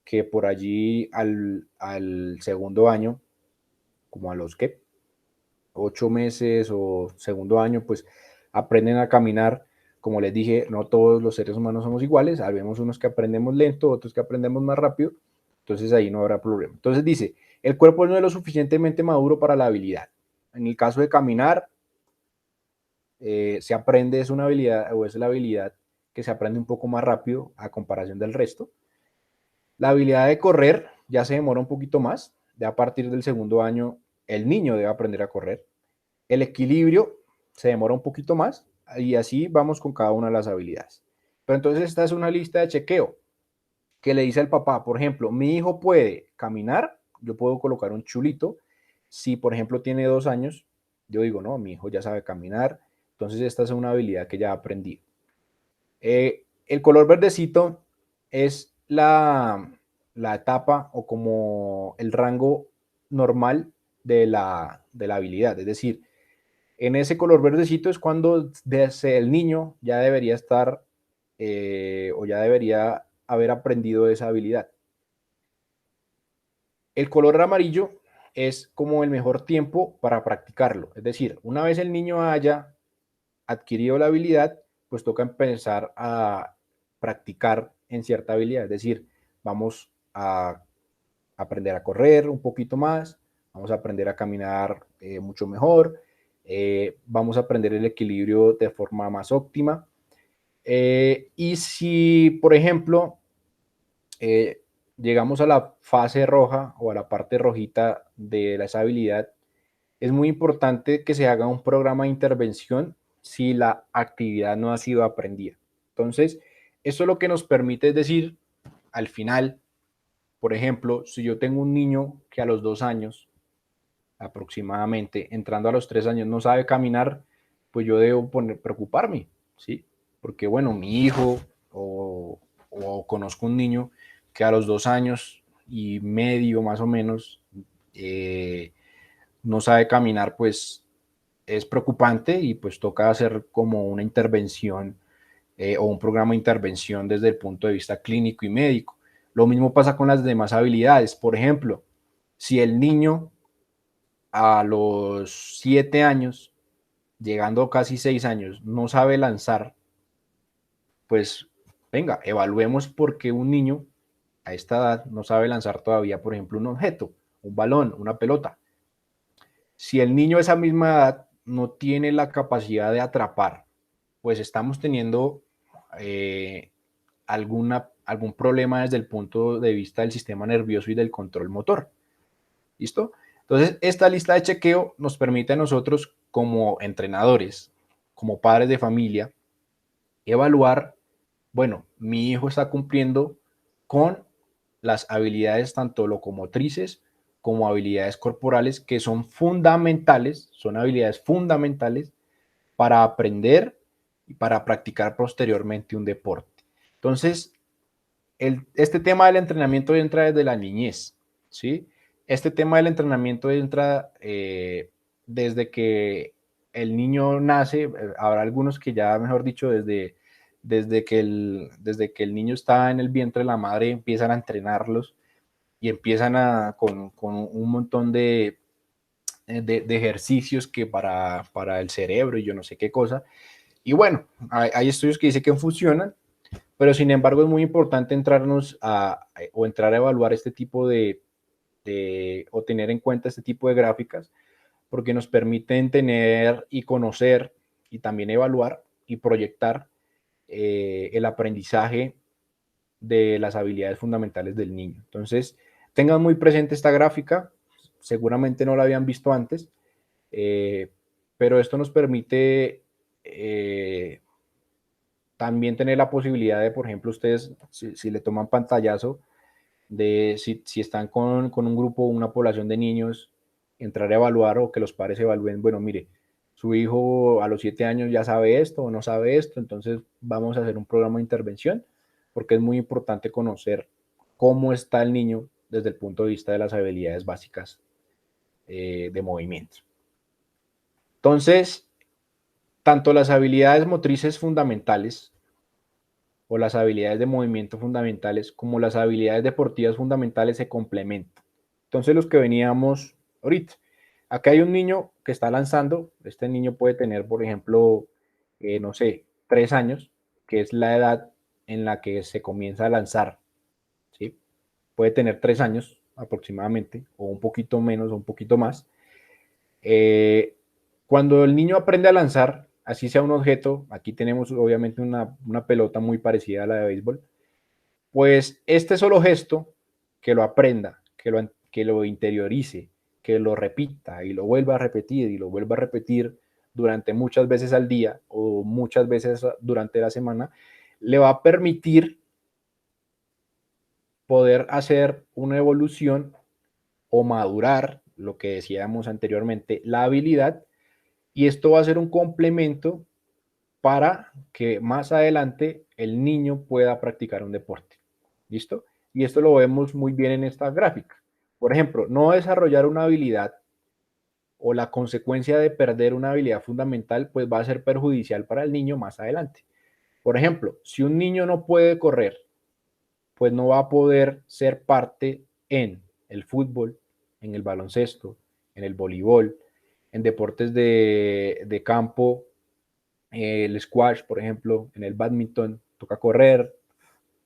que por allí al segundo año, como a los que 8 meses o segundo año, pues aprenden a caminar. Como les dije, no todos los seres humanos somos iguales, habemos unos que aprendemos lento, otros que aprendemos más rápido, entonces ahí no habrá problema. Entonces dice, el cuerpo no es lo suficientemente maduro para la habilidad. En el caso de caminar, se aprende, es una habilidad o es la habilidad que se aprende un poco más rápido a comparación del resto. La habilidad de correr ya se demora un poquito más, ya a partir del segundo año el niño debe aprender a correr. El equilibrio se demora un poquito más y así vamos con cada una de las habilidades. Pero entonces esta es una lista de chequeo que le dice al papá, por ejemplo, mi hijo puede caminar, yo puedo colocar un chulito. Si, por ejemplo, tiene 2 años, yo digo, no, mi hijo ya sabe caminar, entonces esta es una habilidad que ya aprendí. El color verdecito es la etapa o como el rango normal de la habilidad, es decir, en ese color verdecito es cuando desde el niño ya debería estar o ya debería haber aprendido esa habilidad. El color amarillo es como el mejor tiempo para practicarlo. Es decir, una vez el niño haya adquirido la habilidad, pues toca empezar a practicar en cierta habilidad. Es decir, vamos a aprender a correr un poquito más, vamos a aprender a caminar mucho mejor, vamos a aprender el equilibrio de forma más óptima. Y si, por ejemplo, eh, llegamos a la fase roja o a la parte rojita de esa habilidad, es muy importante que se haga un programa de intervención si la actividad no ha sido aprendida. Entonces, eso lo que nos permite es decir, al final, por ejemplo, si yo tengo un niño que a los 2 años aproximadamente, entrando a los 3 años, no sabe caminar, pues yo debo preocuparme, ¿sí? Porque, bueno, mi hijo o conozco un niño que a los 2 años y medio más o menos no sabe caminar, pues es preocupante y pues toca hacer como una intervención o un programa de intervención desde el punto de vista clínico y médico. Lo mismo pasa con las demás habilidades. Por ejemplo, si el niño a los 7 años, llegando casi 6 años, no sabe lanzar, pues venga, evaluemos por qué un niño a esta edad no sabe lanzar todavía, por ejemplo, un objeto, un balón, una pelota. Si el niño a esa misma edad no tiene la capacidad de atrapar, pues estamos teniendo algún problema desde el punto de vista del sistema nervioso y del control motor. ¿Listo? Entonces, esta lista de chequeo nos permite a nosotros como entrenadores, como padres de familia, evaluar, bueno, mi hijo está cumpliendo con las habilidades tanto locomotrices como habilidades corporales que son habilidades fundamentales para aprender y para practicar posteriormente un deporte. Entonces, este tema del entrenamiento entra desde la niñez, ¿sí? Este tema del entrenamiento entra desde que el niño nace, habrá algunos que ya, mejor dicho, desde que el niño está en el vientre de la madre empiezan a entrenarlos y empiezan con un montón de ejercicios que para el cerebro y yo no sé qué cosa. Y bueno, hay estudios que dicen que funcionan, pero sin embargo es muy importante entrar a evaluar este tipo o tener en cuenta este tipo de gráficas, porque nos permiten tener y conocer y también evaluar y proyectar el aprendizaje de las habilidades fundamentales del niño. Entonces, tengan muy presente esta gráfica, seguramente no la habían visto antes, pero esto nos permite también tener la posibilidad de, por ejemplo, ustedes, si le toman pantallazo, de si están con un grupo, una población de niños, entrar a evaluar o que los padres evalúen, bueno, mire, su hijo a los 7 años ya sabe esto o no sabe esto, entonces vamos a hacer un programa de intervención, porque es muy importante conocer cómo está el niño desde el punto de vista de las habilidades básicas de movimiento. Entonces, tanto las habilidades motrices fundamentales o las habilidades de movimiento fundamentales como las habilidades deportivas fundamentales se complementan. Entonces, los que veníamos ahorita, acá hay un niño que está lanzando, este niño puede tener, por ejemplo, no sé, 3 años, que es la edad en la que se comienza a lanzar, ¿sí? Puede tener 3 años aproximadamente, o un poquito menos o un poquito más. Cuando el niño aprende a lanzar, así sea un objeto, aquí tenemos obviamente una pelota muy parecida a la de béisbol, pues este solo gesto, que lo aprenda, que lo interiorice, que lo repita y lo vuelva a repetir y lo vuelva a repetir durante muchas veces al día o muchas veces durante la semana, le va a permitir poder hacer una evolución o madurar, lo que decíamos anteriormente, la habilidad, y esto va a ser un complemento para que más adelante el niño pueda practicar un deporte. ¿Listo? Y esto lo vemos muy bien en esta gráfica. Por ejemplo, no desarrollar una habilidad o la consecuencia de perder una habilidad fundamental, pues va a ser perjudicial para el niño más adelante. Por ejemplo, si un niño no puede correr, pues no va a poder ser parte en el fútbol, en el baloncesto, en el voleibol, en deportes de campo, el squash, por ejemplo, en el badminton, toca correr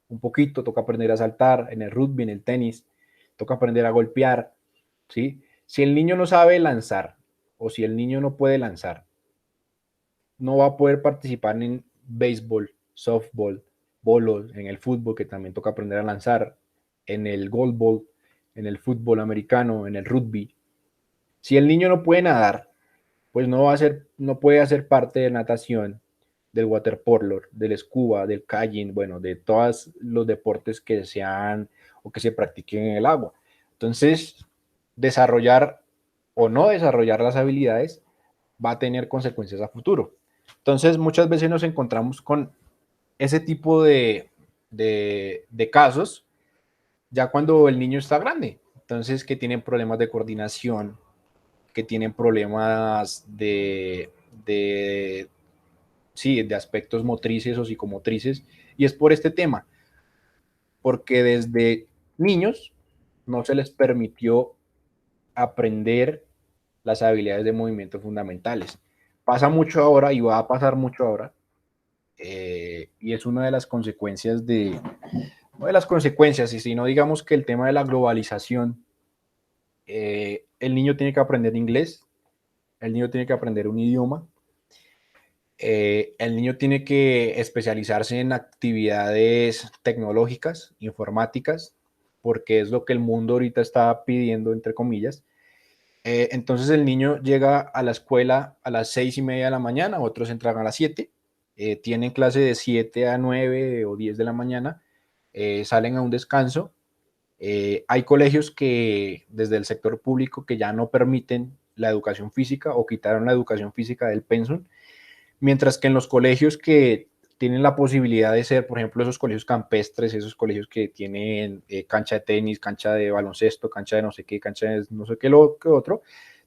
un poquito, toca aprender a saltar, en el rugby, en el tenis, toca aprender a golpear, ¿sí? Si el niño no sabe lanzar o si el niño no puede lanzar, no va a poder participar en béisbol, softball, bolos, en el fútbol, que también toca aprender a lanzar, en el goalball, en el fútbol americano, en el rugby. Si el niño no puede nadar, pues no puede hacer parte de natación, del waterpolo, del scuba, del kayak, bueno, de todos los deportes que sean o que se practiquen en el agua. Entonces, desarrollar o no desarrollar las habilidades va a tener consecuencias a futuro. Entonces, muchas veces nos encontramos con ese tipo de casos ya cuando el niño está grande. Entonces, que tienen problemas de coordinación, que tienen problemas sí, de aspectos motrices o psicomotrices, y es por este tema, porque desde niños no se les permitió aprender las habilidades de movimiento fundamentales. Pasa mucho ahora y va a pasar mucho ahora, y es una de las consecuencias no de las consecuencias, y si no digamos que el tema de la globalización, el niño tiene que aprender inglés, el niño tiene que aprender un idioma, el niño tiene que especializarse en actividades tecnológicas, informáticas, porque es lo que el mundo ahorita está pidiendo, entre comillas. Entonces el niño llega a la escuela a las 6:30 de la mañana, otros entran a las 7, tienen clase de 7 a 9 o 10 de la mañana, salen a un descanso. Hay colegios que desde el sector público que ya no permiten la educación física o quitaron la educación física del pensum, mientras que en los colegios que tienen la posibilidad de ser, por ejemplo, esos colegios campestres, esos colegios que tienen cancha de tenis, cancha de baloncesto, cancha de no sé qué, cancha de no sé qué, lo que otro,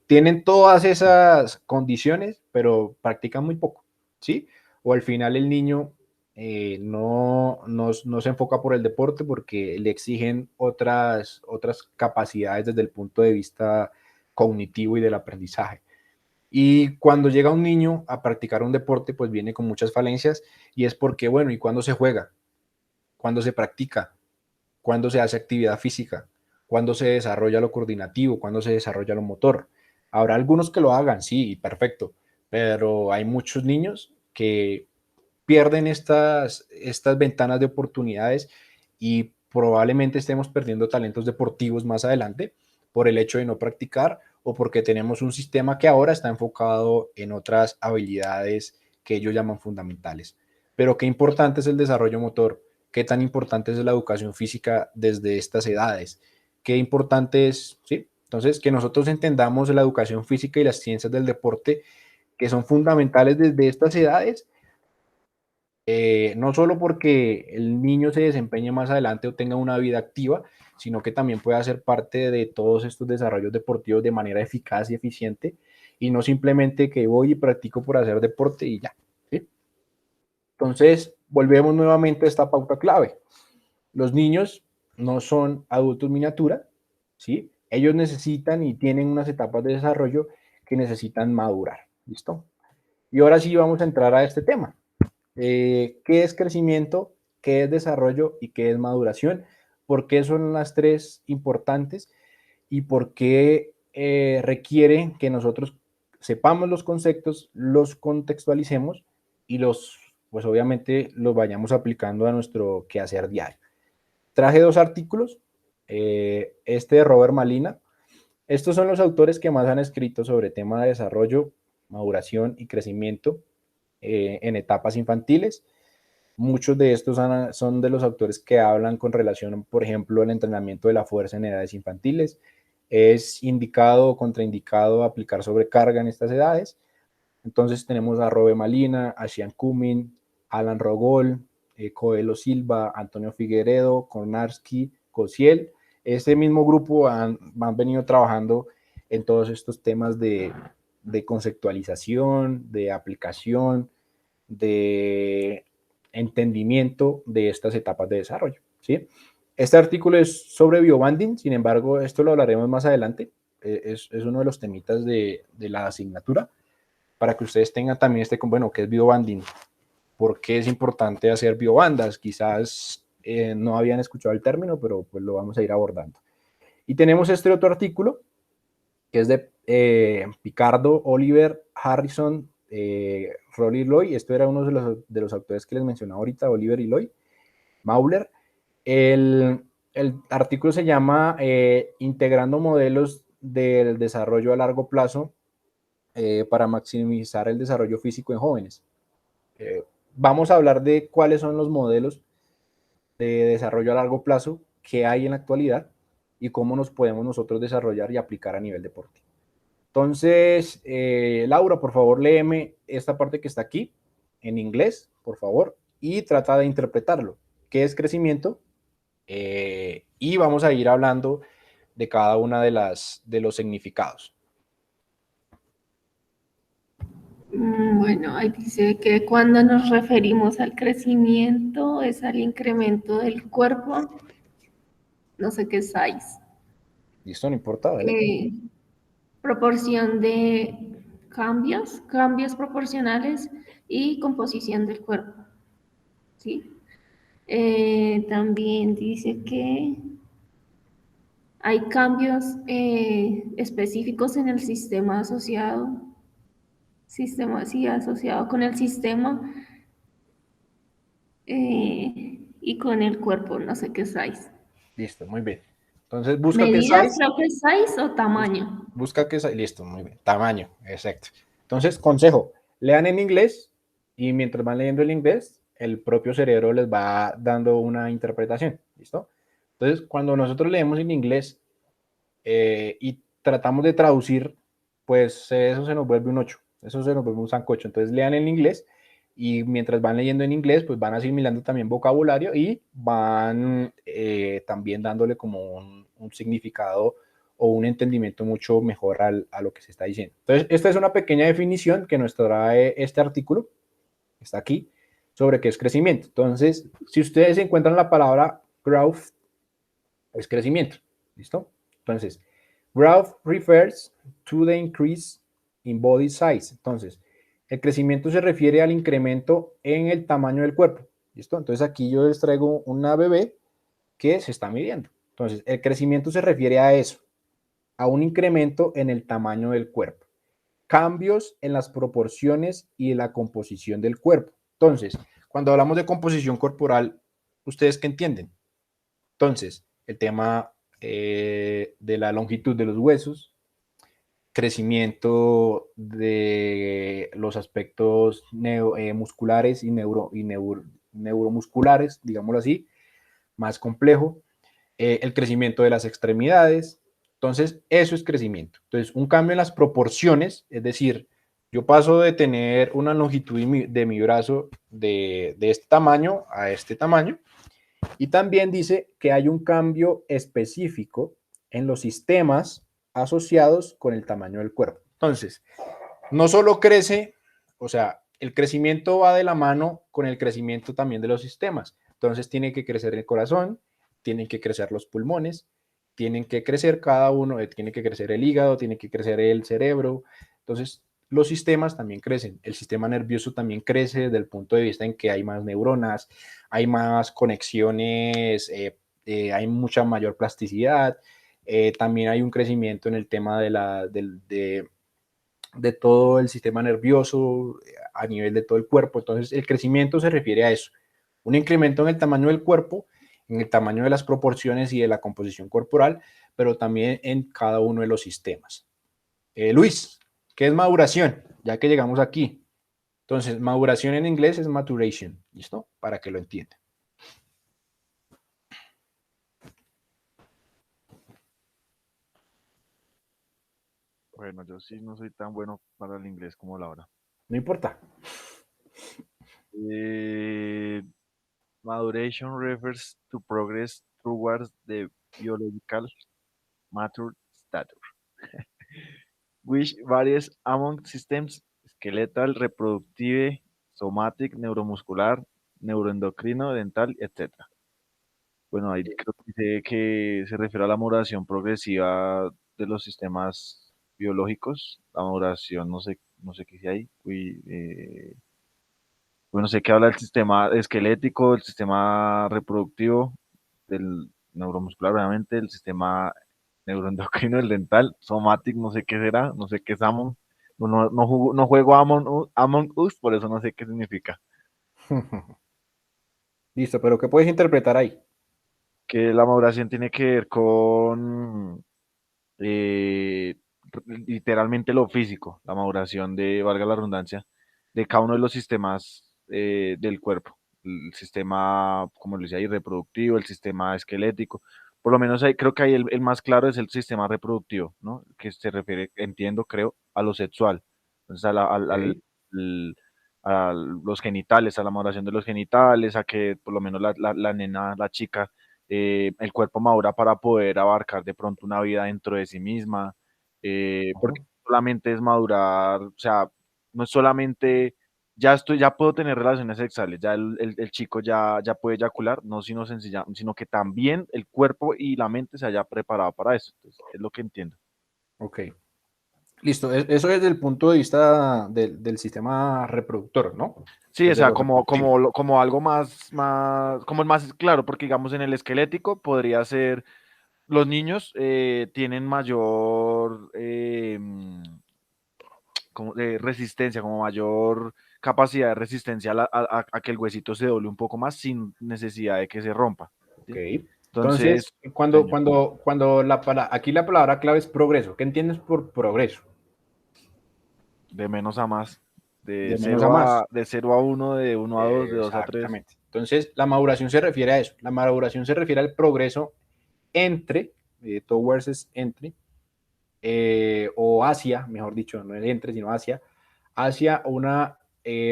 tienen todas esas condiciones, pero practican muy poco, ¿sí? O al final el niño no se enfoca por el deporte porque le exigen otras capacidades desde el punto de vista cognitivo y del aprendizaje. Y cuando llega un niño a practicar un deporte, pues viene con muchas falencias y es porque, bueno, ¿y cuándo se juega? ¿Cuándo se practica? ¿Cuándo se hace actividad física? ¿Cuándo se desarrolla lo coordinativo? ¿Cuándo se desarrolla lo motor? Habrá algunos que lo hagan, sí, perfecto, pero hay muchos niños que pierden estas ventanas de oportunidades y probablemente estemos perdiendo talentos deportivos más adelante por el hecho de no practicar o porque tenemos un sistema que ahora está enfocado en otras habilidades que ellos llaman fundamentales. Pero qué importante es el desarrollo motor, qué tan importante es la educación física desde estas edades, qué importante es, ¿sí? Entonces, que nosotros entendamos la educación física y las ciencias del deporte, que son fundamentales desde estas edades, no solo porque el niño se desempeñe más adelante o tenga una vida activa, sino que también pueda ser parte de todos estos desarrollos deportivos de manera eficaz y eficiente, y no simplemente que voy y practico por hacer deporte y ya, ¿sí? Entonces, volvemos nuevamente a esta pauta clave. Los niños no son adultos miniatura, ¿sí? Ellos necesitan y tienen unas etapas de desarrollo que necesitan madurar, ¿listo? Y ahora sí vamos a entrar a este tema. ¿Qué es crecimiento? ¿Qué es desarrollo? ¿Y qué es maduración? ¿Por qué son las tres importantes? ¿Y por qué requiere que nosotros sepamos los conceptos, los contextualicemos y pues obviamente los vayamos aplicando a nuestro quehacer diario? Traje dos artículos, este de Robert Malina. Estos son los autores que más han escrito sobre tema de desarrollo, maduración y crecimiento en etapas infantiles. Muchos de estos son de los autores que hablan con relación, por ejemplo, al entrenamiento de la fuerza en edades infantiles. Es indicado o contraindicado aplicar sobrecarga en estas edades. Entonces tenemos a Robert Malina, a Sean Cumming, Alan Rogol, Coelho Silva, Antonio Figueredo, Kornarski, Cosiel. Este mismo grupo han venido trabajando en todos estos temas de conceptualización, de aplicación, de entendimiento de estas etapas de desarrollo, ¿sí? Este artículo es sobre biobanding, sin embargo, esto lo hablaremos más adelante. Es uno de los temitas de la asignatura, para que ustedes tengan también bueno, ¿qué es biobanding? ¿Por qué es importante hacer biobandas? Quizás no habían escuchado el término, pero pues lo vamos a ir abordando. Y tenemos este otro artículo, que es de Picardo, Oliver, Harrison, Rolly Loy. Esto era uno de los autores que les mencionaba ahorita, Oliver y Loy, Mauler. El artículo se llama Integrando modelos del desarrollo a largo plazo para maximizar el desarrollo físico en jóvenes. Vamos a hablar de cuáles son los modelos de desarrollo a largo plazo que hay en la actualidad y cómo nos podemos nosotros desarrollar y aplicar a nivel deportivo. Entonces, Laura, por favor, léeme esta parte que está aquí en inglés, por favor, y trata de interpretarlo. ¿Qué es crecimiento? Y vamos a ir hablando de cada una de los significados. Bueno, ahí dice que cuando nos referimos al crecimiento es al incremento del cuerpo, no sé qué size. ¿Listo? No importa, ¿vale? Proporción de cambios proporcionales y composición del cuerpo, ¿sí? También dice que hay cambios específicos en el sistema asociado con el sistema y con el cuerpo, no sé qué size. Listo, muy bien. Entonces, busca qué Medidas, size. creo que size o tamaño. Busca qué size. Listo, muy bien. Tamaño, exacto. Entonces, consejo, lean en inglés y mientras van leyendo el inglés, el propio cerebro les va dando una interpretación. ¿Listo? Entonces, cuando nosotros leemos en inglés y tratamos de traducir, pues eso se nos vuelve un 8, eso se nos vuelve un sancocho. Entonces lean en inglés y mientras van leyendo en inglés, pues van asimilando también vocabulario y van también dándole como un significado o un entendimiento mucho mejor a lo que se está diciendo. Entonces, esta es una pequeña definición que nos trae este artículo, que está aquí, sobre qué es crecimiento. Entonces, si ustedes encuentran la palabra growth, es crecimiento, ¿listo? Entonces, growth refers to the increase in body size. Entonces, el crecimiento se refiere al incremento en el tamaño del cuerpo. ¿Listo? Entonces, aquí yo les traigo una bebé que se está midiendo. Entonces, el crecimiento se refiere a eso, a un incremento en el tamaño del cuerpo. Cambios en las proporciones y en la composición del cuerpo. Entonces, cuando hablamos de composición corporal, ¿ustedes qué entienden? Entonces, el tema de la longitud de los huesos, crecimiento de los aspectos musculares y neuromusculares, digámoslo así, más complejo, el crecimiento de las extremidades. Entonces, eso es crecimiento. Entonces, un cambio en las proporciones, es decir, yo paso de tener una longitud de mi brazo de este tamaño a este tamaño, y también dice que hay un cambio específico en los sistemas asociados con el tamaño del cuerpo. Entonces, no solo crece, o sea, el crecimiento va de la mano con el crecimiento también de los sistemas. Entonces, tiene que crecer el corazón, tienen que crecer los pulmones, tienen que crecer cada uno, tiene que crecer el hígado, tiene que crecer el cerebro. Entonces, los sistemas también crecen. El sistema nervioso también crece desde el punto de vista en que hay más neuronas, hay más conexiones, hay mucha mayor plasticidad. También hay un crecimiento en el tema de todo el sistema nervioso a nivel de todo el cuerpo. Entonces, el crecimiento se refiere a eso. Un incremento en el tamaño del cuerpo, en el tamaño de las proporciones y de la composición corporal, pero también en cada uno de los sistemas. Luis, ¿qué es maduración? Ya que llegamos aquí. Entonces, maduración en inglés es maturation, ¿listo? Para que lo entiendan. Bueno, yo sí no soy tan bueno para el inglés como Laura. No importa. Maturation refers to progress towards the biological mature status, which varies among systems skeletal, reproductive, somatic, neuromuscular, neuroendocrino, dental, etc. Bueno, ahí creo que dice que se refiere a la maduración progresiva de los sistemas biológicos. La maduración, no sé qué dice ahí. Bueno, sé que habla del sistema esquelético, el sistema reproductivo, del neuromuscular, obviamente, el sistema neuroendocrino, el dental, somatic, no sé qué será, no sé qué es Among. No juego Among Us, por eso no sé qué significa. Listo, pero ¿qué puedes interpretar ahí? Que la maduración tiene que ver con eh, literalmente lo físico, la maduración de, valga la redundancia, de cada uno de los sistemas del cuerpo. El sistema, como lo decía ahí, reproductivo, el sistema esquelético. Por lo menos ahí, creo que ahí el más claro es el sistema reproductivo, ¿no? Que se refiere, entiendo, creo, a lo sexual. Entonces, Okay. a los genitales, a la maduración de los genitales, a que por lo menos la nena, la chica, el cuerpo madura para poder abarcar de pronto una vida dentro de sí misma, porque Uh-huh. solamente es madurar, o sea, no es solamente, ya puedo tener relaciones sexuales, ya el chico ya puede eyacular, no sino sencilla, sino que también el cuerpo y la mente se haya preparado para eso. Entonces, es lo que entiendo. Ok. Listo. Eso es desde el punto de vista del sistema reproductor, ¿no? Sí, o Desde sea, lo reproductivo. como algo como el más claro, porque digamos en el esquelético podría ser los niños tienen mayor resistencia, como mayor capacidad de resistencia a que el huesito se doble un poco más sin necesidad de que se rompa. Ok. ¿Sí? Entonces, Entonces, señor, aquí la palabra clave es progreso. ¿Qué entiendes por progreso? de menos a más, De menos a más. de 0 a 1, de 1 a 2, de 2 a 3. Exactamente. Entonces, la maduración se refiere a eso. La maduración se refiere al progreso entre, towards es entre, o hacia, mejor dicho, no es entre, sino hacia una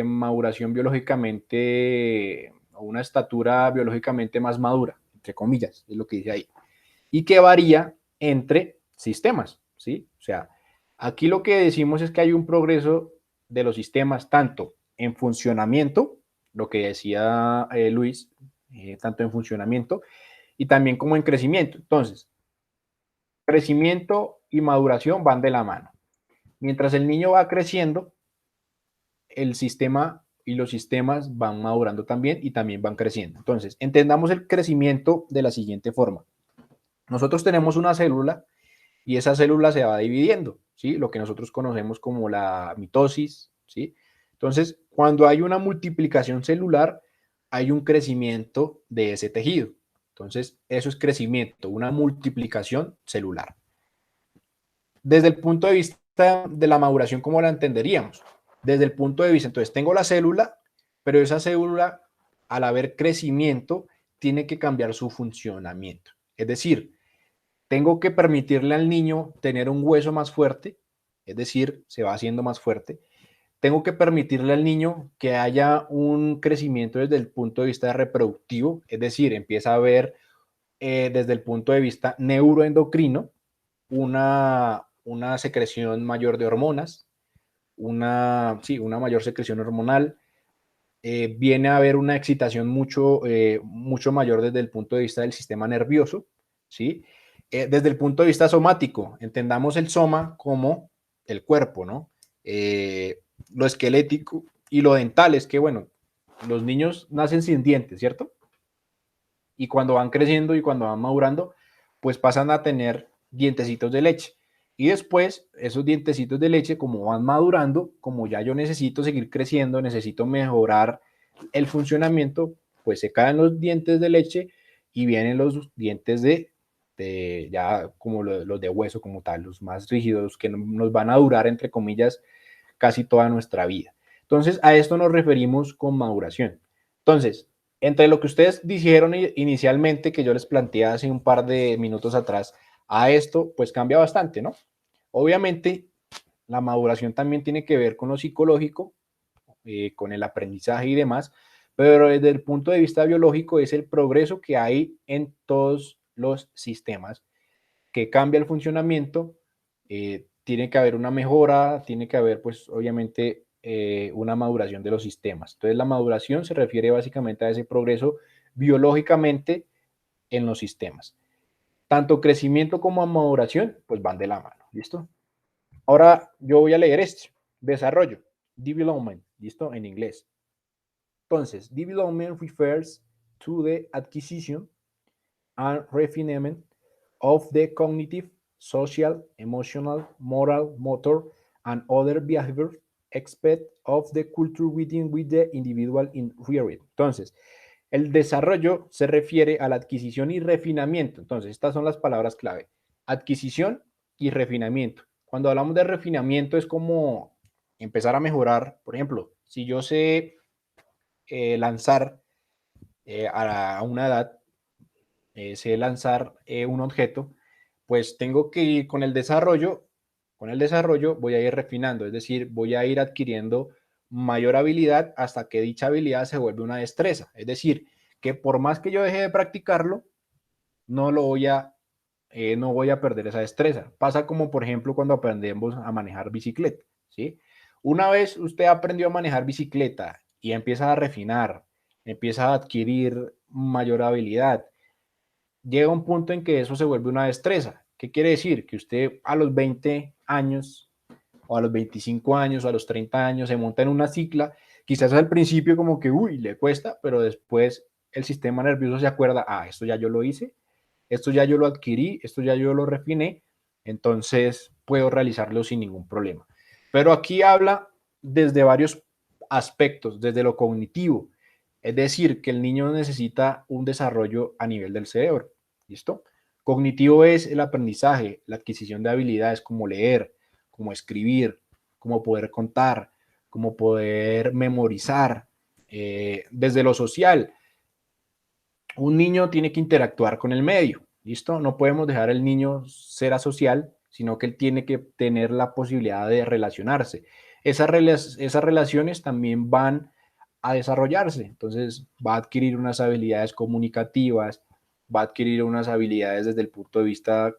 maduración biológicamente, o una estatura biológicamente más madura, entre comillas, es lo que dice ahí. Y que varía entre sistemas, ¿sí? O sea, aquí lo que decimos es que hay un progreso de los sistemas tanto en funcionamiento, lo que decía Luis, tanto en funcionamiento y también como en crecimiento. Entonces, crecimiento y maduración van de la mano. Mientras el niño va creciendo, el sistema y los sistemas van madurando también y también van creciendo. Entonces, entendamos el crecimiento de la siguiente forma. Nosotros tenemos una célula y esa célula se va dividiendo, ¿sí? Lo que nosotros conocemos como la mitosis, ¿sí? Entonces, cuando hay una multiplicación celular, hay un crecimiento de ese tejido. Entonces, eso es crecimiento, una multiplicación celular. Desde el punto de vista de la maduración, ¿cómo la entenderíamos? Desde el punto de vista, entonces tengo la célula, pero esa célula, al haber crecimiento, tiene que cambiar su funcionamiento. Es decir, tengo que permitirle al niño tener un hueso más fuerte, es decir, se va haciendo más fuerte. Tengo que permitirle al niño que haya un crecimiento desde el punto de vista reproductivo, es decir, empieza a haber desde el punto de vista neuroendocrino una secreción mayor de hormonas, una mayor secreción hormonal, viene a haber una excitación mucho mayor desde el punto de vista del sistema nervioso, ¿sí? Desde el punto de vista somático, entendamos el soma como el cuerpo, ¿no? Lo esquelético y lo dental es que, bueno, los niños nacen sin dientes, ¿cierto? Y cuando van creciendo y cuando van madurando, pues pasan a tener dientecitos de leche. Y después, esos dientecitos de leche, como van madurando, como ya yo necesito seguir creciendo, necesito mejorar el funcionamiento, pues se caen los dientes de leche y vienen los dientes de ya como los de hueso como tal, los más rígidos, que nos van a durar, entre comillas, casi toda nuestra vida. Entonces, a esto nos referimos con maduración. Entonces, entre lo que ustedes dijeron inicialmente, que yo les planteé hace un par de minutos atrás, a esto, pues cambia bastante, ¿no? Obviamente, la maduración también tiene que ver con lo psicológico, con el aprendizaje y demás, pero desde el punto de vista biológico es el progreso que hay en todos los sistemas que cambia el funcionamiento, tiene que haber una mejora, tiene que haber, pues, obviamente, una maduración de los sistemas. Entonces, la maduración se refiere básicamente a ese progreso biológicamente en los sistemas. Tanto crecimiento como maduración, pues van de la mano, ¿listo? Ahora yo voy a leer esto, desarrollo, development, ¿listo? En inglés. Entonces, development refers to the acquisition and refinement of the cognitive, social, emotional, moral, motor, and other behavior aspects of the culture within which the individual inherit. Entonces, el desarrollo se refiere a la adquisición y refinamiento. Entonces, estas son las palabras clave. Adquisición y refinamiento. Cuando hablamos de refinamiento es como empezar a mejorar. Por ejemplo, si yo sé lanzar a una edad, sé lanzar un objeto, pues tengo que ir con el desarrollo voy a ir refinando, es decir, voy a ir adquiriendo mayor habilidad hasta que dicha habilidad se vuelve una destreza. Es decir, que por más que yo deje de practicarlo, no lo voy a, no voy a perder esa destreza. Pasa como, por ejemplo, cuando aprendemos a manejar bicicleta, ¿sí? Una vez usted aprendió a manejar bicicleta y empieza a refinar, empieza a adquirir mayor habilidad, llega un punto en que eso se vuelve una destreza. ¿Qué quiere decir? Que usted a los 20 años o a los 25 años o a los 30 años se monta en una cicla, quizás al principio como que, uy, le cuesta, pero después el sistema nervioso se acuerda, esto ya yo lo hice, esto ya yo lo adquirí, esto ya yo lo refiné, entonces puedo realizarlo sin ningún problema. Pero aquí habla desde varios aspectos, desde lo cognitivo, es decir, que el niño necesita un desarrollo a nivel del cerebro. ¿Listo? Cognitivo es el aprendizaje, la adquisición de habilidades como leer, como escribir, como poder contar, como poder memorizar. Desde lo social, un niño tiene que interactuar con el medio. ¿Listo? No podemos dejar al niño ser asocial, sino que él tiene que tener la posibilidad de relacionarse. Esas relaciones también van a desarrollarse. Entonces va a adquirir unas habilidades comunicativas, va a adquirir unas habilidades desde el punto de vista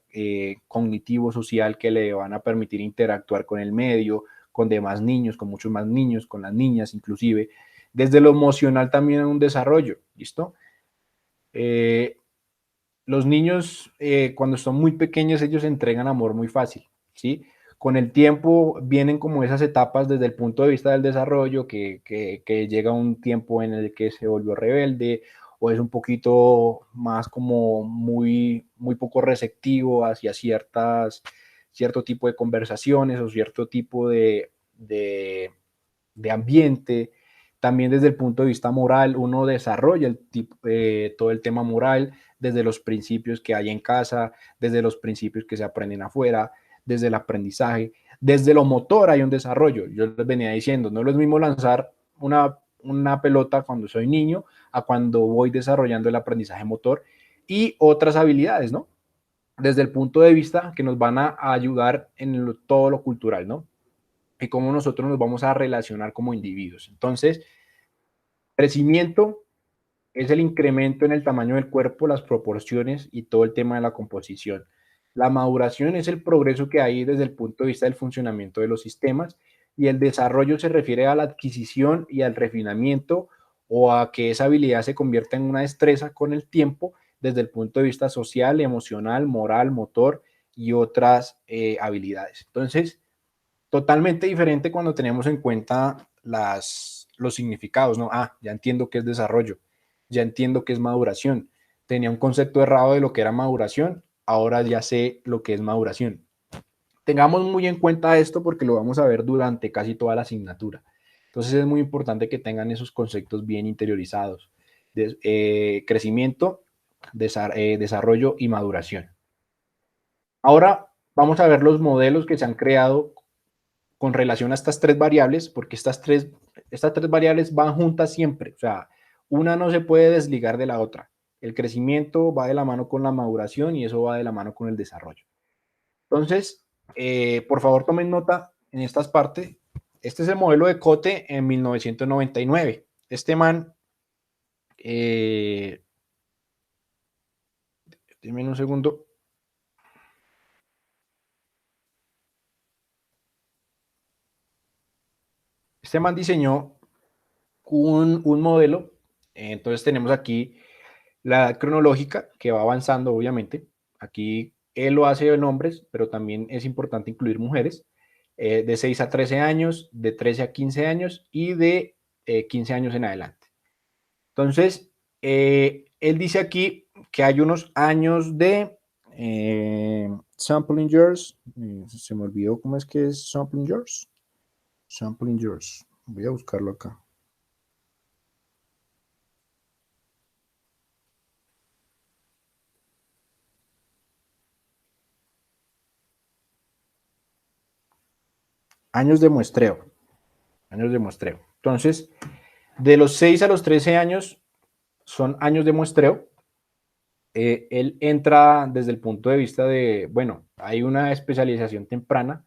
cognitivo, social, que le van a permitir interactuar con el medio, con demás niños, con muchos más niños, con las niñas inclusive. Desde lo emocional también un desarrollo, ¿listo? Los niños, cuando son muy pequeños, ellos entregan amor muy fácil, ¿sí? Con el tiempo vienen como esas etapas desde el punto de vista del desarrollo, que llega un tiempo en el que se volvió rebelde o es un poquito más como muy poco receptivo hacia cierto tipo de conversaciones o cierto tipo de ambiente. También desde el punto de vista moral, uno desarrolla todo el tema moral desde los principios que hay en casa, desde los principios que se aprenden afuera, desde el aprendizaje, desde lo motor hay un desarrollo. Yo les venía diciendo, no es lo mismo lanzar una pelota cuando soy niño a cuando voy desarrollando el aprendizaje motor y otras habilidades, ¿no? Desde el punto de vista que nos van a ayudar en todo lo cultural, ¿no? Y cómo nosotros nos vamos a relacionar como individuos. Entonces, crecimiento es el incremento en el tamaño del cuerpo, las proporciones y todo el tema de la composición. La maduración es el progreso que hay desde el punto de vista del funcionamiento de los sistemas y el desarrollo se refiere a la adquisición y al refinamiento o a que esa habilidad se convierta en una destreza con el tiempo desde el punto de vista social, emocional, moral, motor y otras habilidades. Entonces, totalmente diferente cuando tenemos en cuenta los significados, ¿no? Ah, ya entiendo qué es desarrollo, ya entiendo qué es maduración. Tenía un concepto errado de lo que era maduración, ahora ya sé lo que es maduración. Tengamos muy en cuenta esto porque lo vamos a ver durante casi toda la asignatura. Entonces es muy importante que tengan esos conceptos bien interiorizados. Crecimiento, desarrollo y maduración. Ahora vamos a ver los modelos que se han creado con relación a estas tres variables, porque estas tres variables van juntas siempre, o sea, una no se puede desligar de la otra. El crecimiento va de la mano con la maduración y eso va de la mano con el desarrollo. Entonces, por favor tomen nota en estas partes. Este es el modelo de Cote en 1999. Este man, denme un segundo. Este man diseñó un modelo. Entonces tenemos aquí la edad cronológica que va avanzando, obviamente. Aquí él lo hace en hombres, pero también es importante incluir mujeres. De 6 a 13 años, de 13 a 15 años y de 15 años en adelante. Entonces, él dice aquí que hay unos años de sampling years. Se me olvidó cómo es que es sampling years. Sampling years. Voy a buscarlo acá. Años de muestreo. Años de muestreo. Entonces, de los 6 a los 13 años son años de muestreo. Él entra desde el punto de vista de, bueno, hay una especialización temprana.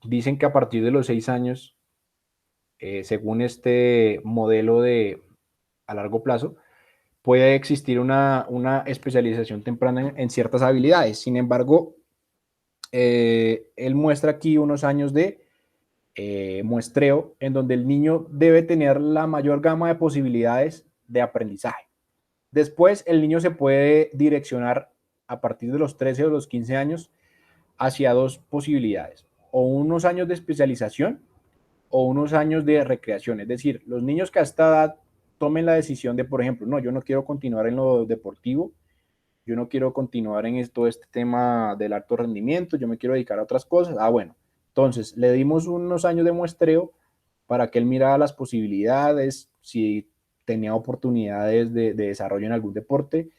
Dicen que a partir de los 6 años, según este modelo de a largo plazo, puede existir una especialización temprana en ciertas habilidades. Sin embargo, él muestra aquí unos años de muestreo en donde el niño debe tener la mayor gama de posibilidades de aprendizaje. Después, el niño se puede direccionar a partir de los 13 o los 15 años hacia dos posibilidades, o unos años de especialización o unos años de recreación. Es decir, los niños que a esta edad tomen la decisión de, por ejemplo, no, yo no quiero continuar en lo deportivo, yo no quiero continuar en todo este tema del alto rendimiento, yo me quiero dedicar a otras cosas. Ah, bueno, entonces le dimos unos años de muestreo para que él mirara las posibilidades, si tenía oportunidades de desarrollo en algún deporte.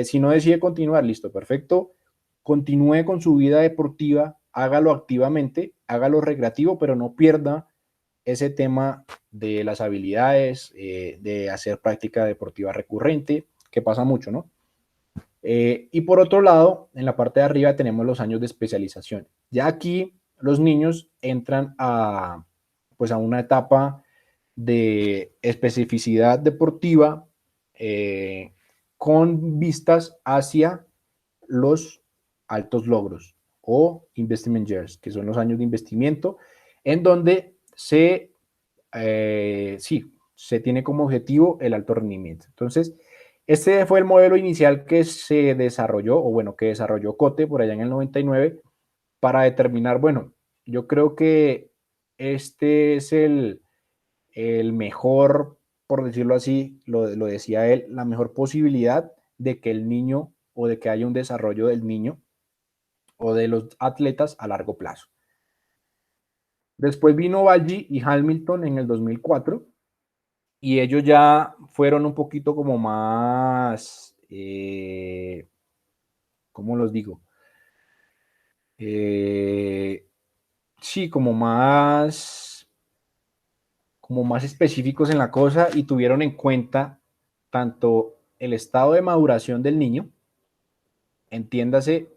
Si no decide continuar, listo, perfecto. Continúe con su vida deportiva, hágalo activamente, hágalo recreativo, pero no pierda ese tema de las habilidades, de hacer práctica deportiva recurrente, que pasa mucho, ¿no? Y por otro lado, en la parte de arriba tenemos los años de especialización. Ya aquí los niños entran pues a una etapa de especificidad deportiva con vistas hacia los altos logros o investment years, que son los años de investimiento, en donde se tiene como objetivo el alto rendimiento. Entonces, este fue el modelo inicial que se desarrolló, o bueno, que desarrolló Cote por allá en el 99, para determinar, bueno, yo creo que este es el mejor, por decirlo así, lo decía él, la mejor posibilidad de que el niño o de que haya un desarrollo del niño o de los atletas a largo plazo. Después vino Balgi y Hamilton en el 2004 y ellos ya fueron un poquito como más, ¿cómo los digo? sí, como más específicos en la cosa y tuvieron en cuenta tanto el estado de maduración del niño, entiéndase,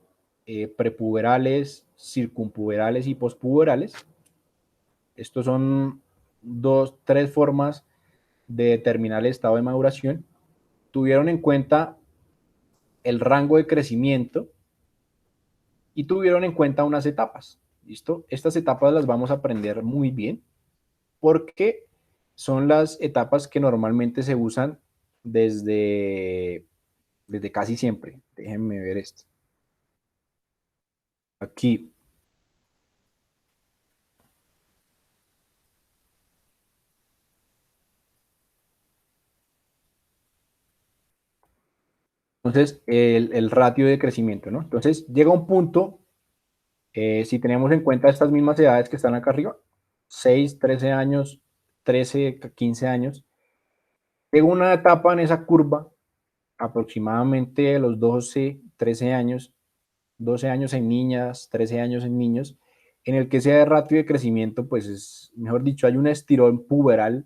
prepuberales, circunpuberales y pospuberales. Estos son tres formas de determinar el estado de maduración. Tuvieron en cuenta el rango de crecimiento y tuvieron en cuenta unas etapas. ¿Listo? Estas etapas las vamos a aprender muy bien porque son las etapas que normalmente se usan desde casi siempre. Déjenme ver esto. Aquí. Entonces, el ratio de crecimiento, ¿no? Entonces, llega un punto, si tenemos en cuenta estas mismas edades que están acá arriba, 6, 13 años, 13, 15 años, llega una etapa en esa curva, aproximadamente a los 12, 13 años, 12 años en niñas, 13 años en niños, en el que ese ratio de crecimiento, pues es, mejor dicho, hay un estirón puberal,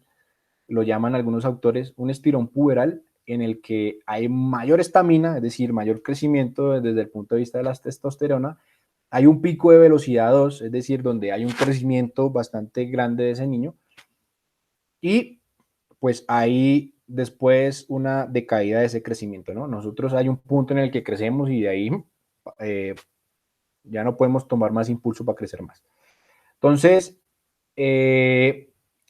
lo llaman algunos autores, un estirón puberal en el que hay mayor estamina, es decir, mayor crecimiento desde el punto de vista de la testosterona, hay un pico de velocidad 2, es decir, donde hay un crecimiento bastante grande de ese niño, y pues hay después una decaída de ese crecimiento, ¿no? Nosotros hay un punto en el que crecemos y de ahí eh, ya no podemos tomar más impulso para crecer más. Entonces,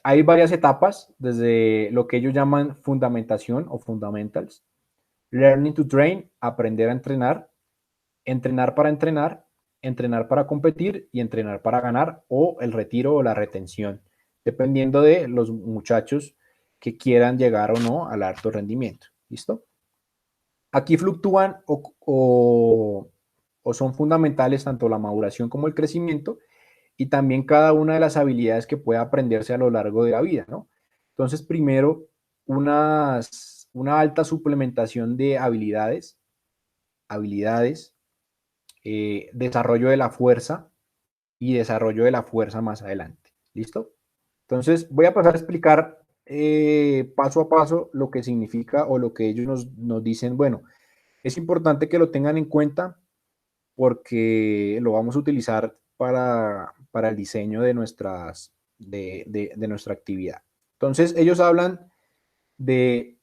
hay varias etapas, desde lo que ellos llaman fundamentación o fundamentals, learning to train, aprender a entrenar, entrenar para entrenar, entrenar para competir y entrenar para ganar, o el retiro o la retención, dependiendo de los muchachos que quieran llegar o no al alto rendimiento. ¿Listo? Aquí fluctúan o son fundamentales tanto la maduración como el crecimiento y también cada una de las habilidades que pueda aprenderse a lo largo de la vida, ¿no? Entonces, primero, una alta suplementación de habilidades, desarrollo de la fuerza y desarrollo de la fuerza más adelante. ¿Listo? Entonces, voy a pasar a explicar paso a paso lo que significa o lo que ellos nos dicen. Bueno, es importante que lo tengan en cuenta porque lo vamos a utilizar para el diseño de nuestra actividad. Entonces, ellos hablan de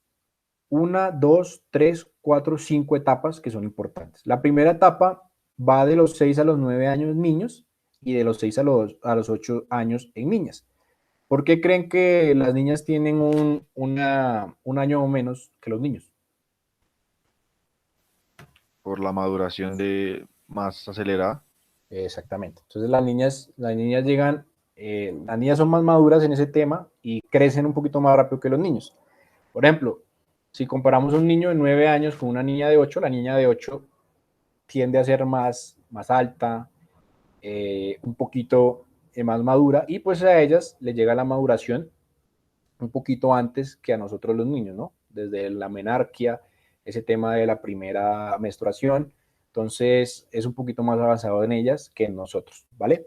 1, 2, 3, 4, 5 etapas que son importantes. La primera etapa va de los 6 a los 9 años en niños y de los 6 a los 8 años en niñas. ¿Por qué creen que las niñas tienen un año o menos que los niños? Por la maduración de más acelerada. Exactamente. Entonces las niñas llegan, las niñas son más maduras en ese tema y crecen un poquito más rápido que los niños. Por ejemplo, si comparamos un niño de 9 años con una niña de 8, la niña de 8 tiende a ser más alta, un poquito más madura, y pues a ellas les llega la maduración un poquito antes que a nosotros los niños, ¿no? Desde la menarquia, ese tema de la primera menstruación, entonces es un poquito más avanzado en ellas que en nosotros, ¿vale?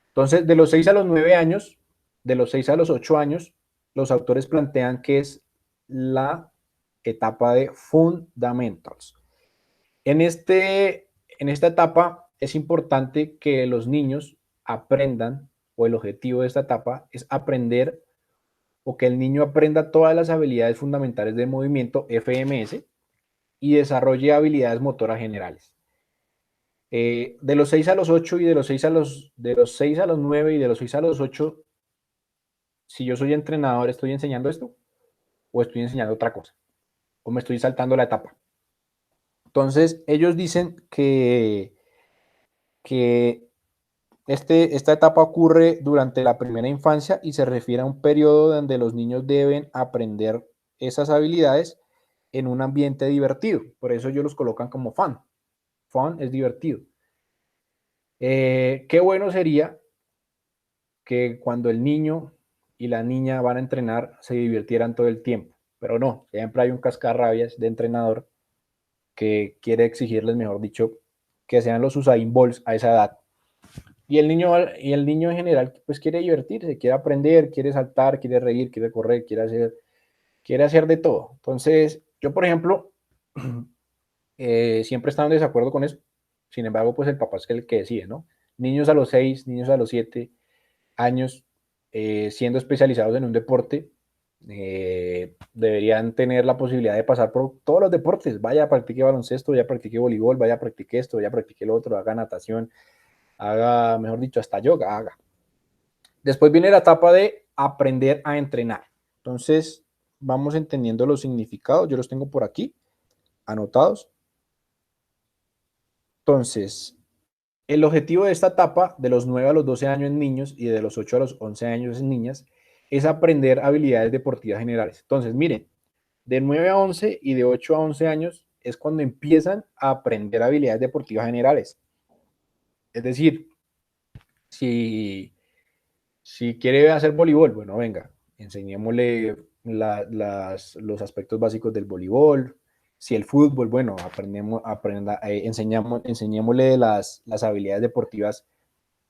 Entonces, de los 6 a los 9 años, de los 6 a los 8 años, los autores plantean que es la etapa de fundamentals. En esta etapa es importante que los niños aprendan, o el objetivo de esta etapa es aprender o que el niño aprenda todas las habilidades fundamentales de movimiento FMS y desarrolle habilidades motoras generales. De los 6 a los 8 y de los 6 a los 9 y de los 6 a los 8, si yo soy entrenador, ¿estoy enseñando esto? ¿O estoy enseñando otra cosa? ¿O me estoy saltando la etapa? Entonces, ellos dicen que esta etapa ocurre durante la primera infancia y se refiere a un periodo donde los niños deben aprender esas habilidades en un ambiente divertido. Por eso ellos los colocan como fun. Fun es divertido. Qué bueno sería que cuando el niño y la niña van a entrenar se divirtieran todo el tiempo, pero no, siempre hay un cascarrabias de entrenador que quiere exigirles, mejor dicho, que sean los Usain Bolts a esa edad. y el niño en general pues quiere divertirse, quiere aprender, quiere saltar, quiere reír, quiere correr, quiere hacer de todo. Entonces, yo por ejemplo, siempre he estado en desacuerdo con eso. Sin embargo, pues el papá es el que decide, ¿no? Niños a los 6, niños a los 7 años siendo especializados en un deporte, deberían tener la posibilidad de pasar por todos los deportes. Vaya, practique baloncesto, vaya, practique voleibol, vaya, practique esto, vaya, practique lo otro, haga natación, haga, mejor dicho, hasta yoga, haga. Después viene la etapa de aprender a entrenar. Entonces, vamos entendiendo los significados. Yo los tengo por aquí, anotados. Entonces, el objetivo de esta etapa, de los 9 a los 12 años en niños y de los 8 a los 11 años en niñas, es aprender habilidades deportivas generales. Entonces, miren, de 9 a 11 y de 8 a 11 años es cuando empiezan a aprender habilidades deportivas generales. Es decir, si quiere hacer voleibol, bueno, venga, enseñémosle los aspectos básicos del voleibol. Si el fútbol, bueno, enseñémosle las habilidades deportivas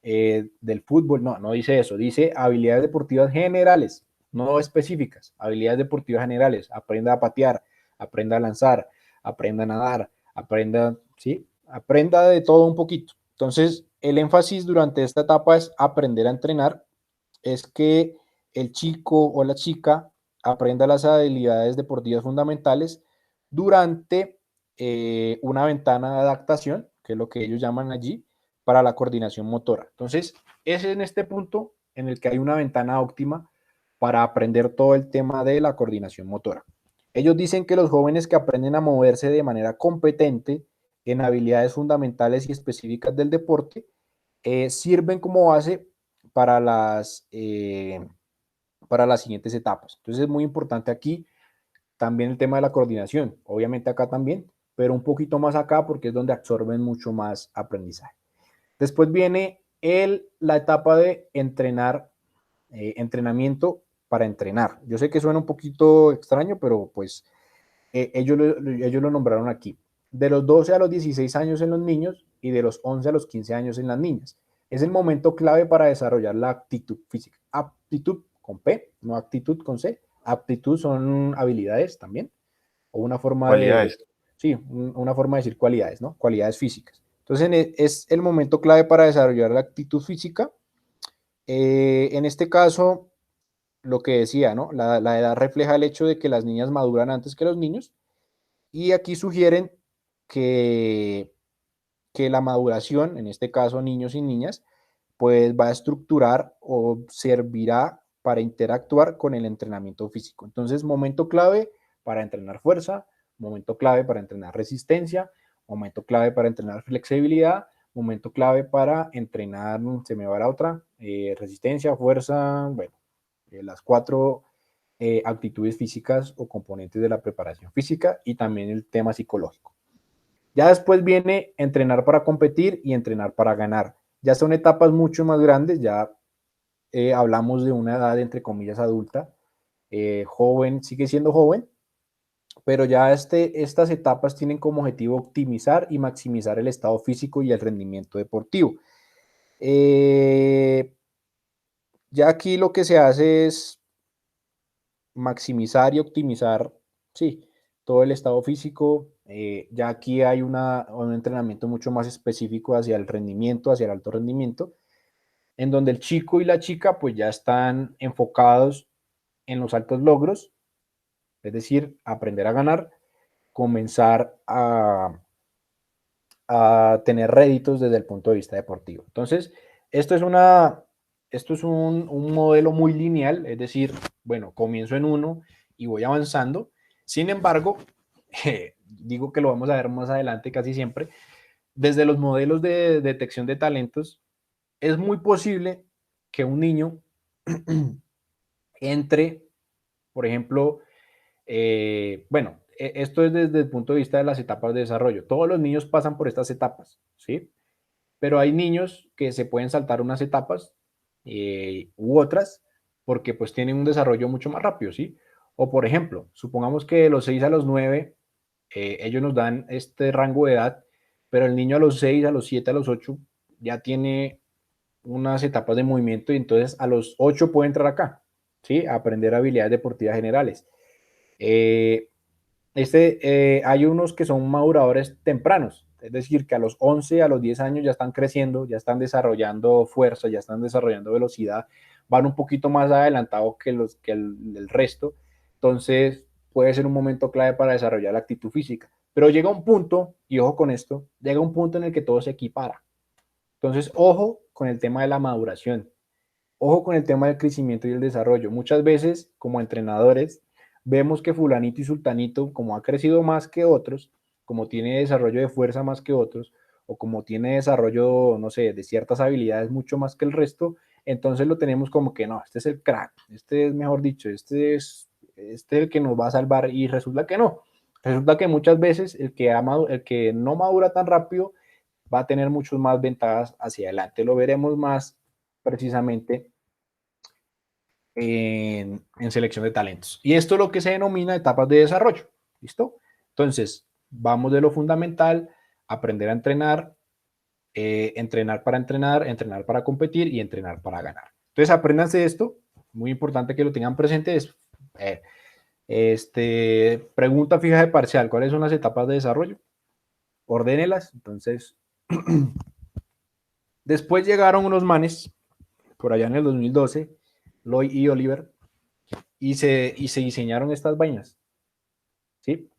del fútbol. No, no dice eso, dice habilidades deportivas generales, no específicas, habilidades deportivas generales. Aprenda a patear, aprenda a lanzar, aprenda a nadar, aprenda, ¿sí? Aprenda de todo un poquito. Entonces, el énfasis durante esta etapa es aprender a entrenar, es que el chico o la chica aprenda las habilidades deportivas fundamentales durante una ventana de adaptación, que es lo que ellos llaman allí, para la coordinación motora. Entonces, es en este punto en el que hay una ventana óptima para aprender todo el tema de la coordinación motora. Ellos dicen que los jóvenes que aprenden a moverse de manera competente en habilidades fundamentales y específicas del deporte sirven como base para para las siguientes etapas. Entonces es muy importante aquí también el tema de la coordinación, obviamente acá también, pero un poquito más acá porque es donde absorben mucho más aprendizaje. Después viene la etapa de entrenamiento para entrenar. Yo sé que suena un poquito extraño, pero pues ellos lo nombraron aquí. De los 12 a los 16 años en los niños y de los 11 a los 15 años en las niñas. Es el momento clave para desarrollar la aptitud física. Aptitud con P, no actitud con C. Aptitud son habilidades también, o una forma de, Cualidades. sí, una forma de decir cualidades, ¿no? Cualidades físicas. Entonces es el momento clave para desarrollar la actitud física. En este caso, lo que decía, ¿no? La edad refleja el hecho de que las niñas maduran antes que los niños y aquí sugieren que, que la maduración, en este caso niños y niñas, pues va a estructurar o servirá para interactuar con el entrenamiento físico. Entonces, momento clave para entrenar fuerza, momento clave para entrenar resistencia, momento clave para entrenar flexibilidad, momento clave para entrenar, se me va la otra, resistencia, fuerza, bueno, las cuatro actitudes físicas o componentes de la preparación física y también el tema psicológico. Ya después viene entrenar para competir y entrenar para ganar. Ya son etapas mucho más grandes, ya hablamos de una edad entre comillas adulta, joven, sigue siendo joven, pero ya estas etapas tienen como objetivo optimizar y maximizar el estado físico y el rendimiento deportivo. Ya aquí lo que se hace es maximizar y optimizar, sí, todo el estado físico. Ya aquí hay un entrenamiento mucho más específico hacia el rendimiento, hacia el alto rendimiento, en donde el chico y la chica pues ya están enfocados en los altos logros, es decir, aprender a ganar, comenzar a tener réditos desde el punto de vista deportivo. Entonces, esto es, esto es un modelo muy lineal, es decir, bueno, comienzo en uno y voy avanzando. Sin embargo, digo que lo vamos a ver más adelante casi siempre, desde los modelos de detección de talentos, es muy posible que un niño entre, por ejemplo, bueno, esto es desde el punto de vista de las etapas de desarrollo. Todos los niños pasan por estas etapas, ¿sí? Pero hay niños que se pueden saltar unas etapas u otras porque pues tienen un desarrollo mucho más rápido, ¿sí? O por ejemplo, supongamos que de los 6 a los 9 ellos nos dan este rango de edad, pero el niño a los 6, a los 7, a los 8 ya tiene unas etapas de movimiento y entonces a los 8 puede entrar acá, ¿sí? A aprender habilidades deportivas generales. Hay unos que son maduradores tempranos, es decir, que a los 11, a los 10 años ya están creciendo, ya están desarrollando fuerza, ya están desarrollando velocidad, van un poquito más adelantados que el resto, entonces puede ser un momento clave para desarrollar la actitud física. Pero llega un punto, y ojo con esto, llega un punto en el que todo se equipara. Entonces, ojo con el tema de la maduración, ojo con el tema del crecimiento y el desarrollo. Muchas veces, como entrenadores, vemos que fulanito y sultanito, como ha crecido más que otros, como tiene desarrollo de fuerza más que otros, o como tiene desarrollo, no sé, de ciertas habilidades mucho más que el resto, entonces lo tenemos como que no, este es el crack, este es, mejor dicho, este es el que nos va a salvar, y resulta que no. Resulta que muchas veces el que no madura tan rápido va a tener muchas más ventajas hacia adelante. Lo veremos más precisamente en selección de talentos. Y esto es lo que se denomina etapas de desarrollo. ¿Listo? Entonces, vamos de lo fundamental, aprender a entrenar, entrenar para competir y entrenar para ganar. Entonces, apréndanse esto, muy importante que lo tengan presente. Pregunta fija de parcial, ¿cuáles son las etapas de desarrollo? Ordénelas. Entonces, después llegaron unos manes, por allá en el 2012, Lloyd y Oliver, y se diseñaron estas vainas, ¿sí?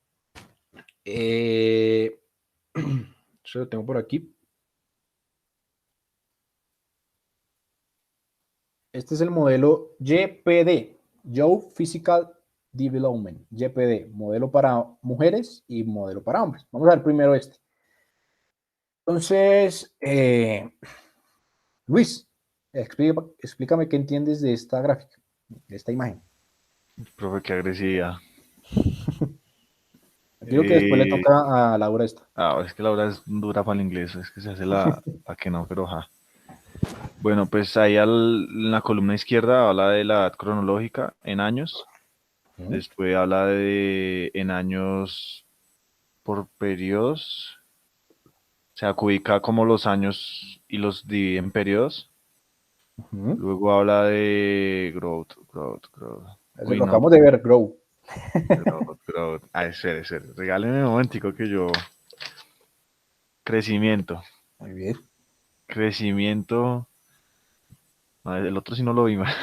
Yo lo tengo por aquí. Este es el modelo YPD, Youth Physical Development, YPD, modelo para mujeres y modelo para hombres. Vamos a ver primero este. Entonces, Luis, explícame qué entiendes de esta gráfica, de esta imagen. Profe, qué agresividad. Quiero que después le toca a Laura esta. Es que Laura es dura para el inglés, es que se hace la que no, pero ja. Bueno, pues ahí en la columna izquierda habla de la edad cronológica en años. Después habla de en años por periodos. O sea, ubica como los años y los divide en periodos. Luego habla de growth. Eso lo acabamos de ver, Grow. Growth. Espere. Regáleme un momentico que yo... Crecimiento. Muy bien. Crecimiento. El otro sí no lo vi mal.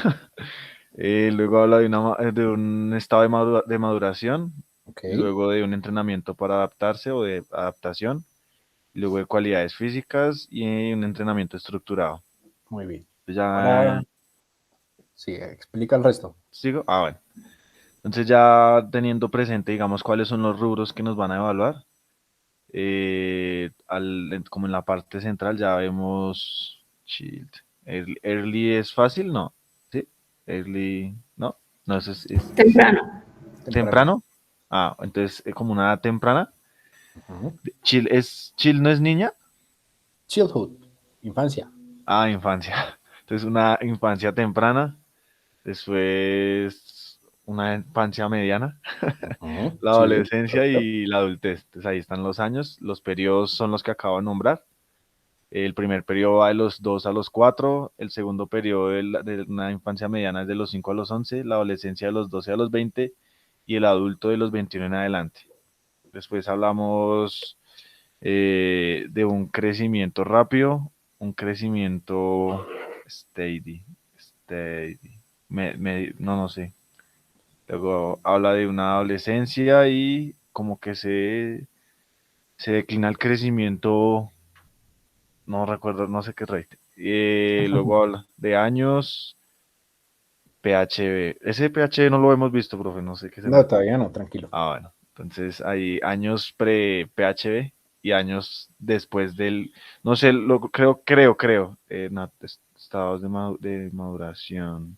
Luego habla de un estado de maduración. Okay. Luego de un entrenamiento para adaptarse o de adaptación. Luego de cualidades físicas y un entrenamiento estructurado. Muy bien. Ya... Ahora, sí, explica el resto. ¿Sigo? Bueno. Entonces ya teniendo presente, digamos, cuáles son los rubros que nos van a evaluar, como en la parte central ya vemos Shield. Early es fácil, ¿no? ¿Sí? Early, ¿no? No, eso es Temprano. temprano. Entonces es como una edad temprana. Chill no es niña. Childhood, infancia. Infancia. Entonces una infancia temprana. Después una infancia mediana. La Sí, adolescencia correcto. y la adultez. Entonces ahí están los años. Los periodos son los que acabo de nombrar. El primer periodo va de los 2 a los 4. El segundo periodo de una infancia mediana es de los 5 a los 11. La adolescencia de los 12 a los 20. Y el adulto de los 21 en adelante. Después hablamos de un crecimiento rápido, un crecimiento steady. No sé. Luego habla de una adolescencia y como que se declina el crecimiento, no recuerdo, no sé qué rate. Luego habla de años, PHB. Ese PHB no lo hemos visto, profe, no sé qué será. No, todavía no, tranquilo. Bueno, entonces hay años pre-PHB y años después del, no sé, creo, estados de maduración.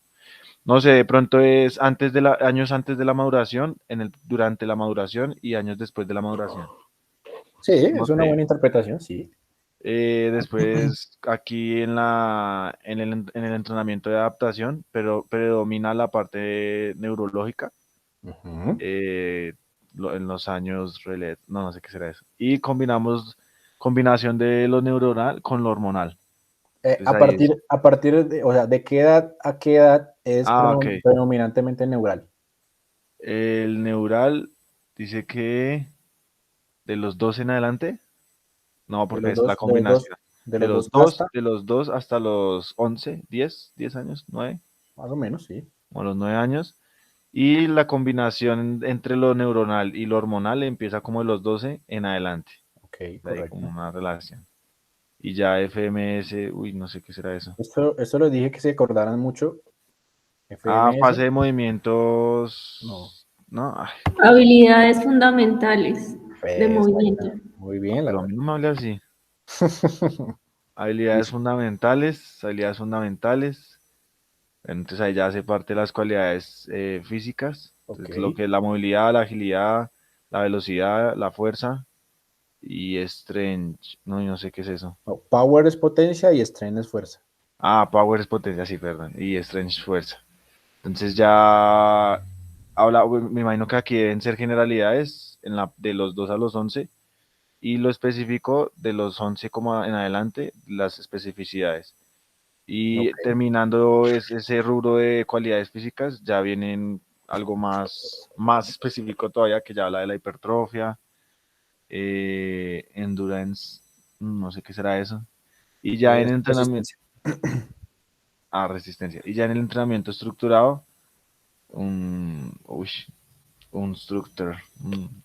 No sé, de pronto es años antes de la maduración, durante la maduración y años después de la maduración. Sí, No es una sé. buena interpretación, sí. Después aquí en el entrenamiento de adaptación, pero predomina la parte neurológica en los años no sé qué será eso. Y combinación de lo neuronal con lo hormonal. Entonces ahí es. A partir de, o sea, ¿de qué edad a qué edad es Ok. predominantemente neural? El neural dice que de los 2 en adelante. No, De porque los es la dos, de los dos, combinación. de los dos hasta, De los 2 hasta los 11, 10 años, 9, más o menos, sí. o a los 9 años. Y la combinación entre lo neuronal y lo hormonal empieza como de los 12 en adelante. Ok, De ahí como correcto. una relación. Y ya FMS, uy, no sé qué será eso. Esto les dije que se acordaran mucho. Ah, FMS, fase de no. movimientos. No, ay, Habilidades fundamentales de movimiento. Exactamente. Muy no, bien, pero a Laura. mí no me hable así. Habilidades Listo. fundamentales, habilidades fundamentales. Entonces ahí ya hace parte de las cualidades físicas. Ok. Entonces, lo que es la movilidad, la agilidad, la velocidad, la fuerza y strength. No, yo no sé qué es eso. No, power es potencia y strength es fuerza. Ah, power es potencia, sí, perdón. Y strength es fuerza. Entonces ya habla, me imagino que aquí deben ser generalidades de los 2 a los 11 y lo específico de los 11 como en adelante, las especificidades. Y Ok. terminando ese rubro de cualidades físicas, ya vienen algo más específico todavía, que ya habla de la hipertrofia, endurance, no sé qué será eso. Y ya en Es entrenamiento, resistencia. resistencia. Y ya en el entrenamiento estructurado, uy, un structure,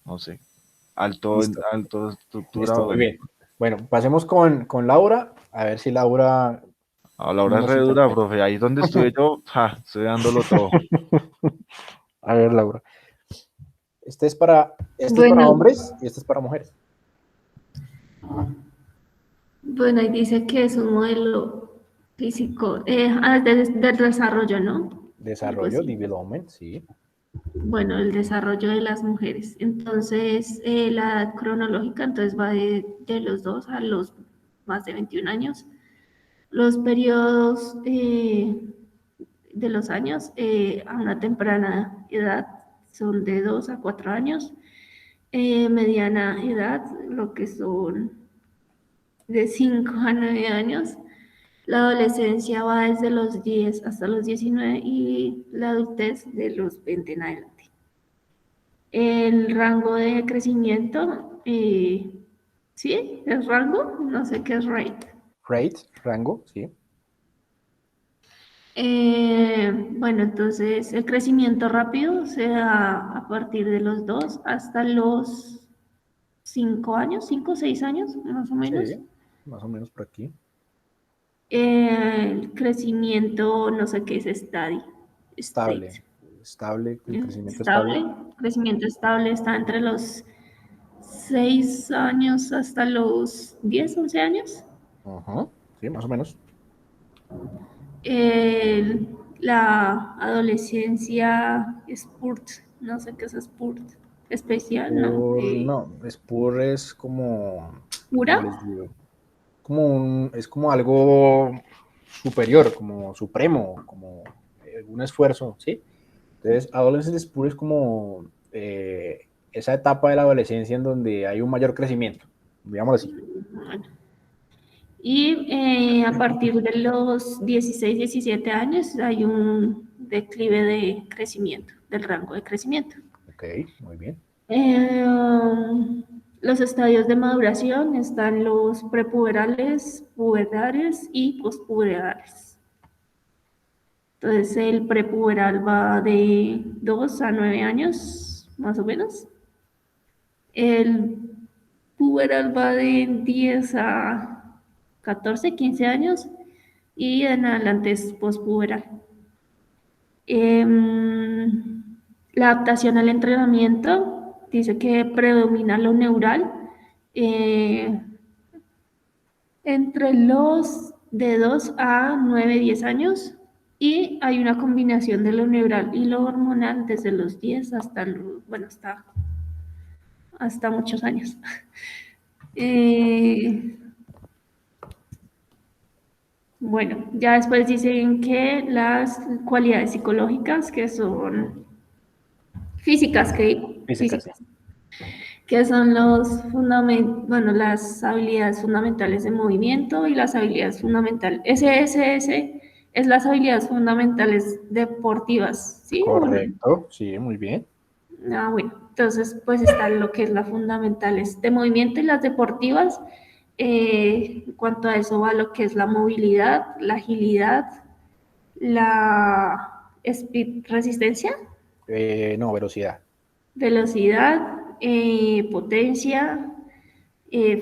no sé, Listo. alto estructura, Listo, muy bueno. bien. Bueno, pasemos con Laura, a ver si Laura A la hora es nos re dura, interpreta. profe. Ahí donde estuve yo, estoy dándolo todo. A ver, Laura. Este es para Bueno, hombres y este es para mujeres. bueno, ahí dice que es un modelo físico, del desarrollo, ¿no? Algo Desarrollo, así. development, sí. Bueno, el desarrollo de las mujeres. Entonces, la edad cronológica, entonces va de los 2 a los más de 21 años. Los periodos de los años a una temprana edad son de 2 a 4 años. Mediana edad, lo que son de 5 a 9 años. La adolescencia va desde los 10 hasta los 19 y la adultez de los 20 en adelante. El rango de crecimiento, ¿sí? ¿Es rango? No sé qué es rate. Rate, rango, sí. Bueno, entonces el crecimiento rápido se da a partir de los 2 hasta los 5 años, 5 o 6 años, más o menos. Sí, más o menos por aquí. El crecimiento, no sé qué es Estable. state, Estable, el crecimiento estable. estable. Crecimiento estable está entre los 6 años hasta los 10 11 años. Ajá, sí, más o menos. La adolescencia spurt, no sé qué es spurt, especial, ¿no? No, Spur es Pura, como les digo, es como algo superior, como supremo, como un esfuerzo, ¿sí? Entonces, Adolescent Spur es como esa etapa de la adolescencia en donde hay un mayor crecimiento, digámoslo así. bueno. Y a partir de los 16 17 años hay un declive de crecimiento, del rango de crecimiento. Ok, muy bien. Los estadios de maduración están los prepuberales, puberales y pospuberales. Entonces el prepuberal va de 2 a 9 años, más o menos. El puberal va de 10 a 14 15 años y en adelante es pospuberal. La adaptación al entrenamiento dice que predomina lo neural eh, entre los de 2 a 9 10 años y hay una combinación de lo neural y lo hormonal desde los 10 bueno, hasta muchos años. Eh, bueno, ya después dicen que las cualidades psicológicas, que son físicas, que digo, Física, sí. físicas. que son bueno, las habilidades fundamentales de movimiento y las habilidades fundamentales. SSS es las habilidades fundamentales deportivas, ¿sí? Correcto, sí, muy bien. Bueno, entonces pues está lo que es las fundamentales de movimiento y las deportivas. En cuanto a eso va lo que es la movilidad, la agilidad, la resistencia, No, velocidad. velocidad, potencia,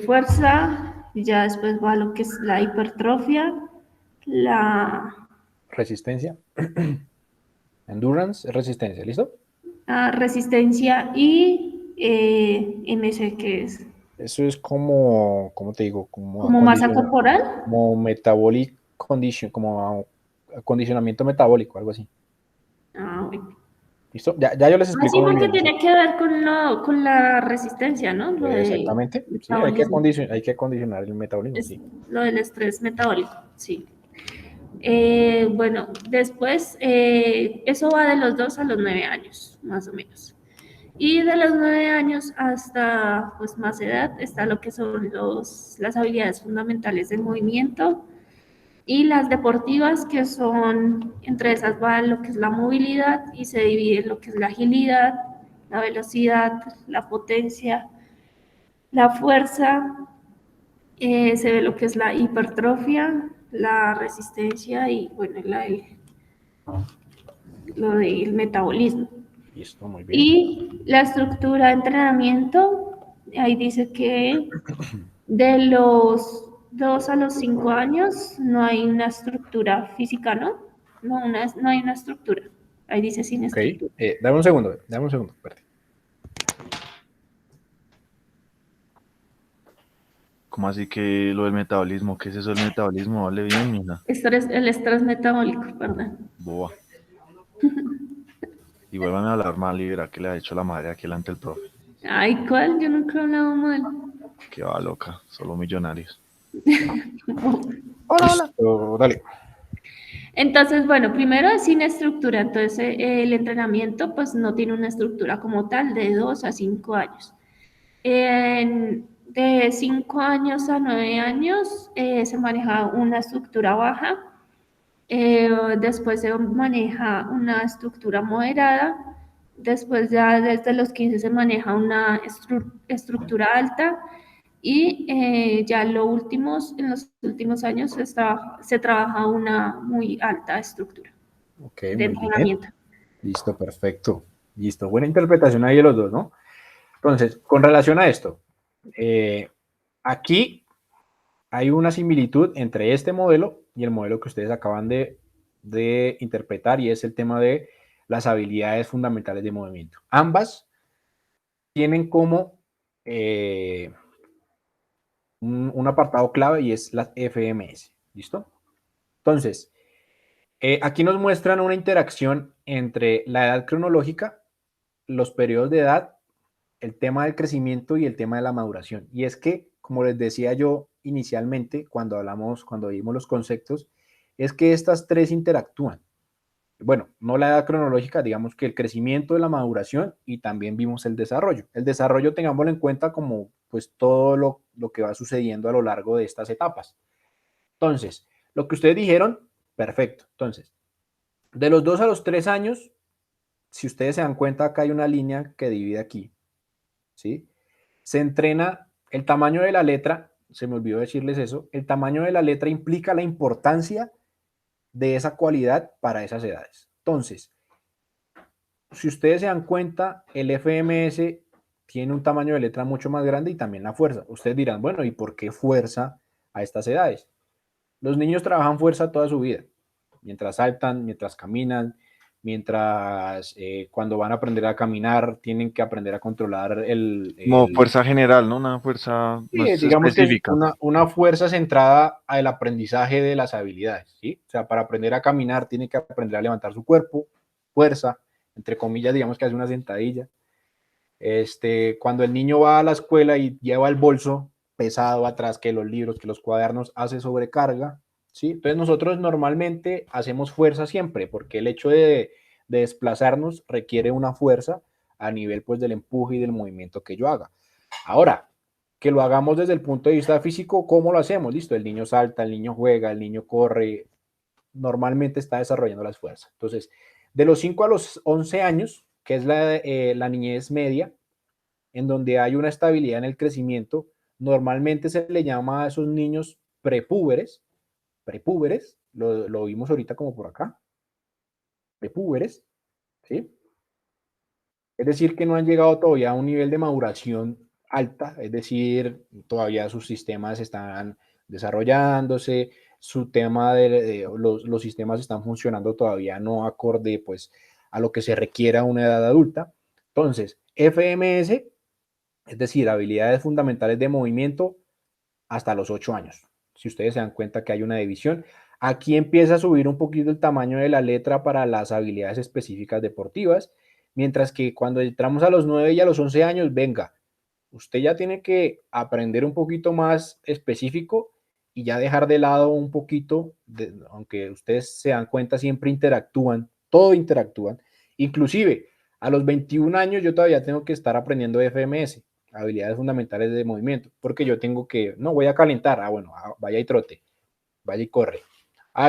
fuerza, ya después va lo que es la hipertrofia, la Resistencia. Endurance, resistencia, ¿listo? resistencia y MS, que es Eso es como, ¿cómo te digo? Como como masa corporal. como metabolic condition, como acondicionamiento metabólico, algo así. Bueno. ¿Listo? Ya yo les explico Sí, muy porque bien eso. tiene que ver con la resistencia, ¿no? Lo de Exactamente. Sí, metabolismo. hay que acondicionar el metabolismo, Es sí. lo del estrés metabólico, sí. Bueno, después, eso va de los 2 a los 9 años, más o menos. Y de los 9 años hasta pues más edad está lo que son las habilidades fundamentales del movimiento y las deportivas, que son, entre esas va lo que es la movilidad y se divide en lo que es la agilidad, la velocidad, la potencia, la fuerza, se ve lo que es la hipertrofia, la resistencia y bueno, lo del metabolismo. Listo, muy bien. Y la estructura de entrenamiento, ahí dice que de los 2 a los 5 años no hay una estructura física, ¿no? No hay una estructura. Ahí dice sin Ok. estructura. Dame un segundo, espérate. ¿Cómo así que lo del metabolismo? ¿Qué es eso del metabolismo? Vale bien, mija. El estrés metabólico, perdón. Boba. Y vuelvan a hablar mal y verá que le ha hecho la madre aquí delante del profe. Ay, ¿cuál? Yo nunca he hablado mal. Que va loca, solo millonarios. Listo, dale. Entonces, bueno, primero es sin estructura, entonces el entrenamiento pues no tiene una estructura como tal de 2 a 5 años. De 5 años a 9 años se maneja una estructura baja, después se maneja una estructura moderada, después ya desde los 15 se maneja una estructura alta y ya en los últimos años se trabaja una muy alta estructura Ok, de muy bien. entrenamiento. Listo, perfecto. Listo. Buena interpretación ahí de los dos, ¿no? Entonces, con relación a esto, aquí hay una similitud entre este modelo y el modelo que ustedes acaban de interpretar y es el tema de las habilidades fundamentales de movimiento. Ambas tienen como un apartado clave y es las FMS. ¿Listo? Entonces, aquí nos muestran una interacción entre la edad cronológica, los periodos de edad, el tema del crecimiento y el tema de la maduración. Y es que, como les decía yo inicialmente, cuando vimos los conceptos, es que estas tres interactúan. Bueno, no la edad cronológica, digamos que el crecimiento de la maduración y también vimos el desarrollo. El desarrollo tengámoslo en cuenta como pues todo lo que va sucediendo a lo largo de estas etapas. Entonces, lo que ustedes dijeron, perfecto. Entonces, de los 2 a los 3 años, si ustedes se dan cuenta, acá hay una línea que divide aquí, ¿sí? Se entrena el tamaño de la letra, se me olvidó decirles eso, el tamaño de la letra implica la importancia de esa cualidad para esas edades. Entonces, si ustedes se dan cuenta, el FMS tiene un tamaño de letra mucho más grande y también la fuerza. Ustedes dirán, bueno, ¿y por qué fuerza a estas edades? Los niños trabajan fuerza toda su vida, mientras saltan, mientras caminan, mientras cuando van a aprender a caminar tienen que aprender a controlar Como fuerza general, ¿no? Una fuerza más digamos que es específica. una fuerza centrada al aprendizaje de las habilidades, ¿sí? O sea, para aprender a caminar tiene que aprender a levantar su cuerpo, fuerza, entre comillas, digamos que hace una sentadilla. Cuando el niño va a la escuela y lleva el bolso pesado atrás, que los libros, que los cuadernos, hace sobrecarga, ¿sí? Entonces nosotros normalmente hacemos fuerza siempre, porque el hecho de desplazarnos requiere una fuerza a nivel pues del empuje y del movimiento que yo haga. Ahora, que lo hagamos desde el punto de vista físico, ¿cómo lo hacemos? Listo, el niño salta, el niño juega, el niño corre, normalmente está desarrollando las fuerzas. Entonces, de los 5 a los 11 años, que es la niñez media, en donde hay una estabilidad en el crecimiento, normalmente se le llama a esos niños prepúberes, lo vimos ahorita como por acá, prepúberes, ¿sí? Es decir, que no han llegado todavía a un nivel de maduración alta, es decir, todavía sus sistemas están desarrollándose, su tema los sistemas están funcionando todavía no acorde pues a lo que se requiere a una edad adulta. Entonces, FMS, es decir, habilidades fundamentales de movimiento hasta los 8 años. Si ustedes se dan cuenta que hay una división, aquí empieza a subir un poquito el tamaño de la letra para las habilidades específicas deportivas, mientras que cuando entramos a los 9 y a los 11 años, venga, usted ya tiene que aprender un poquito más específico y ya dejar de lado un poquito, aunque ustedes se dan cuenta, siempre interactúan, todo interactúan. Inclusive, a los 21 años yo todavía tengo que estar aprendiendo FMS, habilidades fundamentales de movimiento, porque yo tengo que, no, voy a calentar, bueno, vaya y trote, vaya y corre.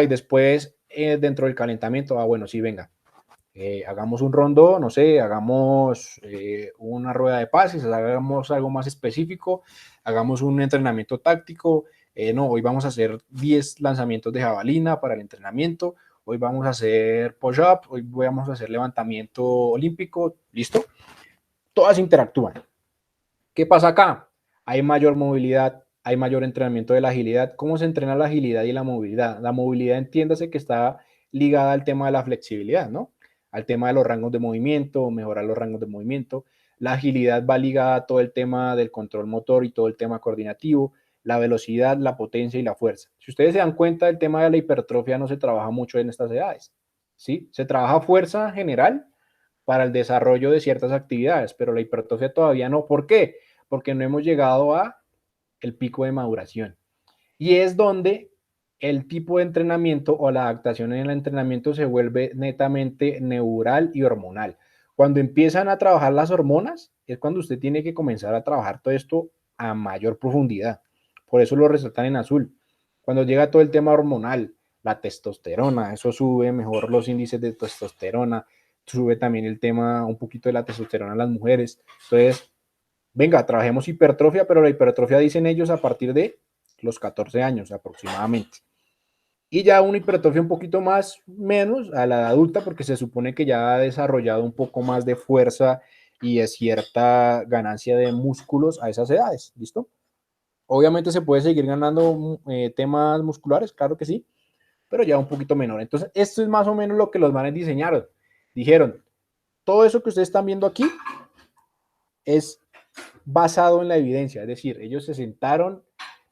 Y después, dentro del calentamiento, bueno, sí, venga, hagamos un rondo, no sé, hagamos una rueda de pases, hagamos algo más específico, hagamos un entrenamiento táctico, no, hoy vamos a hacer 10 lanzamientos de jabalina para el entrenamiento, hoy vamos a hacer push-up, hoy vamos a hacer levantamiento olímpico, ¿listo? Todas interactúan. ¿Qué pasa acá? Hay mayor movilidad, hay mayor entrenamiento de la agilidad. ¿Cómo se entrena la agilidad y la movilidad? La movilidad, entiéndase que está ligada al tema de la flexibilidad, ¿no? Al tema de los rangos de movimiento, mejorar los rangos de movimiento. La agilidad va ligada a todo el tema del control motor y todo el tema coordinativo, la velocidad, la potencia y la fuerza. Si ustedes se dan cuenta, el tema de la hipertrofia no se trabaja mucho en estas edades, ¿sí? Se trabaja fuerza general para el desarrollo de ciertas actividades, pero la hipertrofia todavía no. ¿Por qué? Porque no hemos llegado a el pico de maduración. Y es donde el tipo de entrenamiento o la adaptación en el entrenamiento se vuelve netamente neural y hormonal. Cuando empiezan a trabajar las hormonas, es cuando usted tiene que comenzar a trabajar todo esto a mayor profundidad. Por eso lo resaltan en azul. Cuando llega todo el tema hormonal, la testosterona, eso sube mejor los índices de testosterona, sube también el tema un poquito de la testosterona en las mujeres. Entonces, venga, trabajemos hipertrofia, pero la hipertrofia dicen ellos a partir de los 14 años aproximadamente. Y ya una hipertrofia un poquito más, menos a la adulta, porque se supone que ya ha desarrollado un poco más de fuerza y de cierta ganancia de músculos a esas edades, ¿listo? Obviamente se puede seguir ganando temas musculares, claro que sí, pero ya un poquito menor. Entonces, esto es más o menos lo que los manes diseñaron. Dijeron, todo eso que ustedes están viendo aquí es basado en la evidencia, es decir, ellos se sentaron,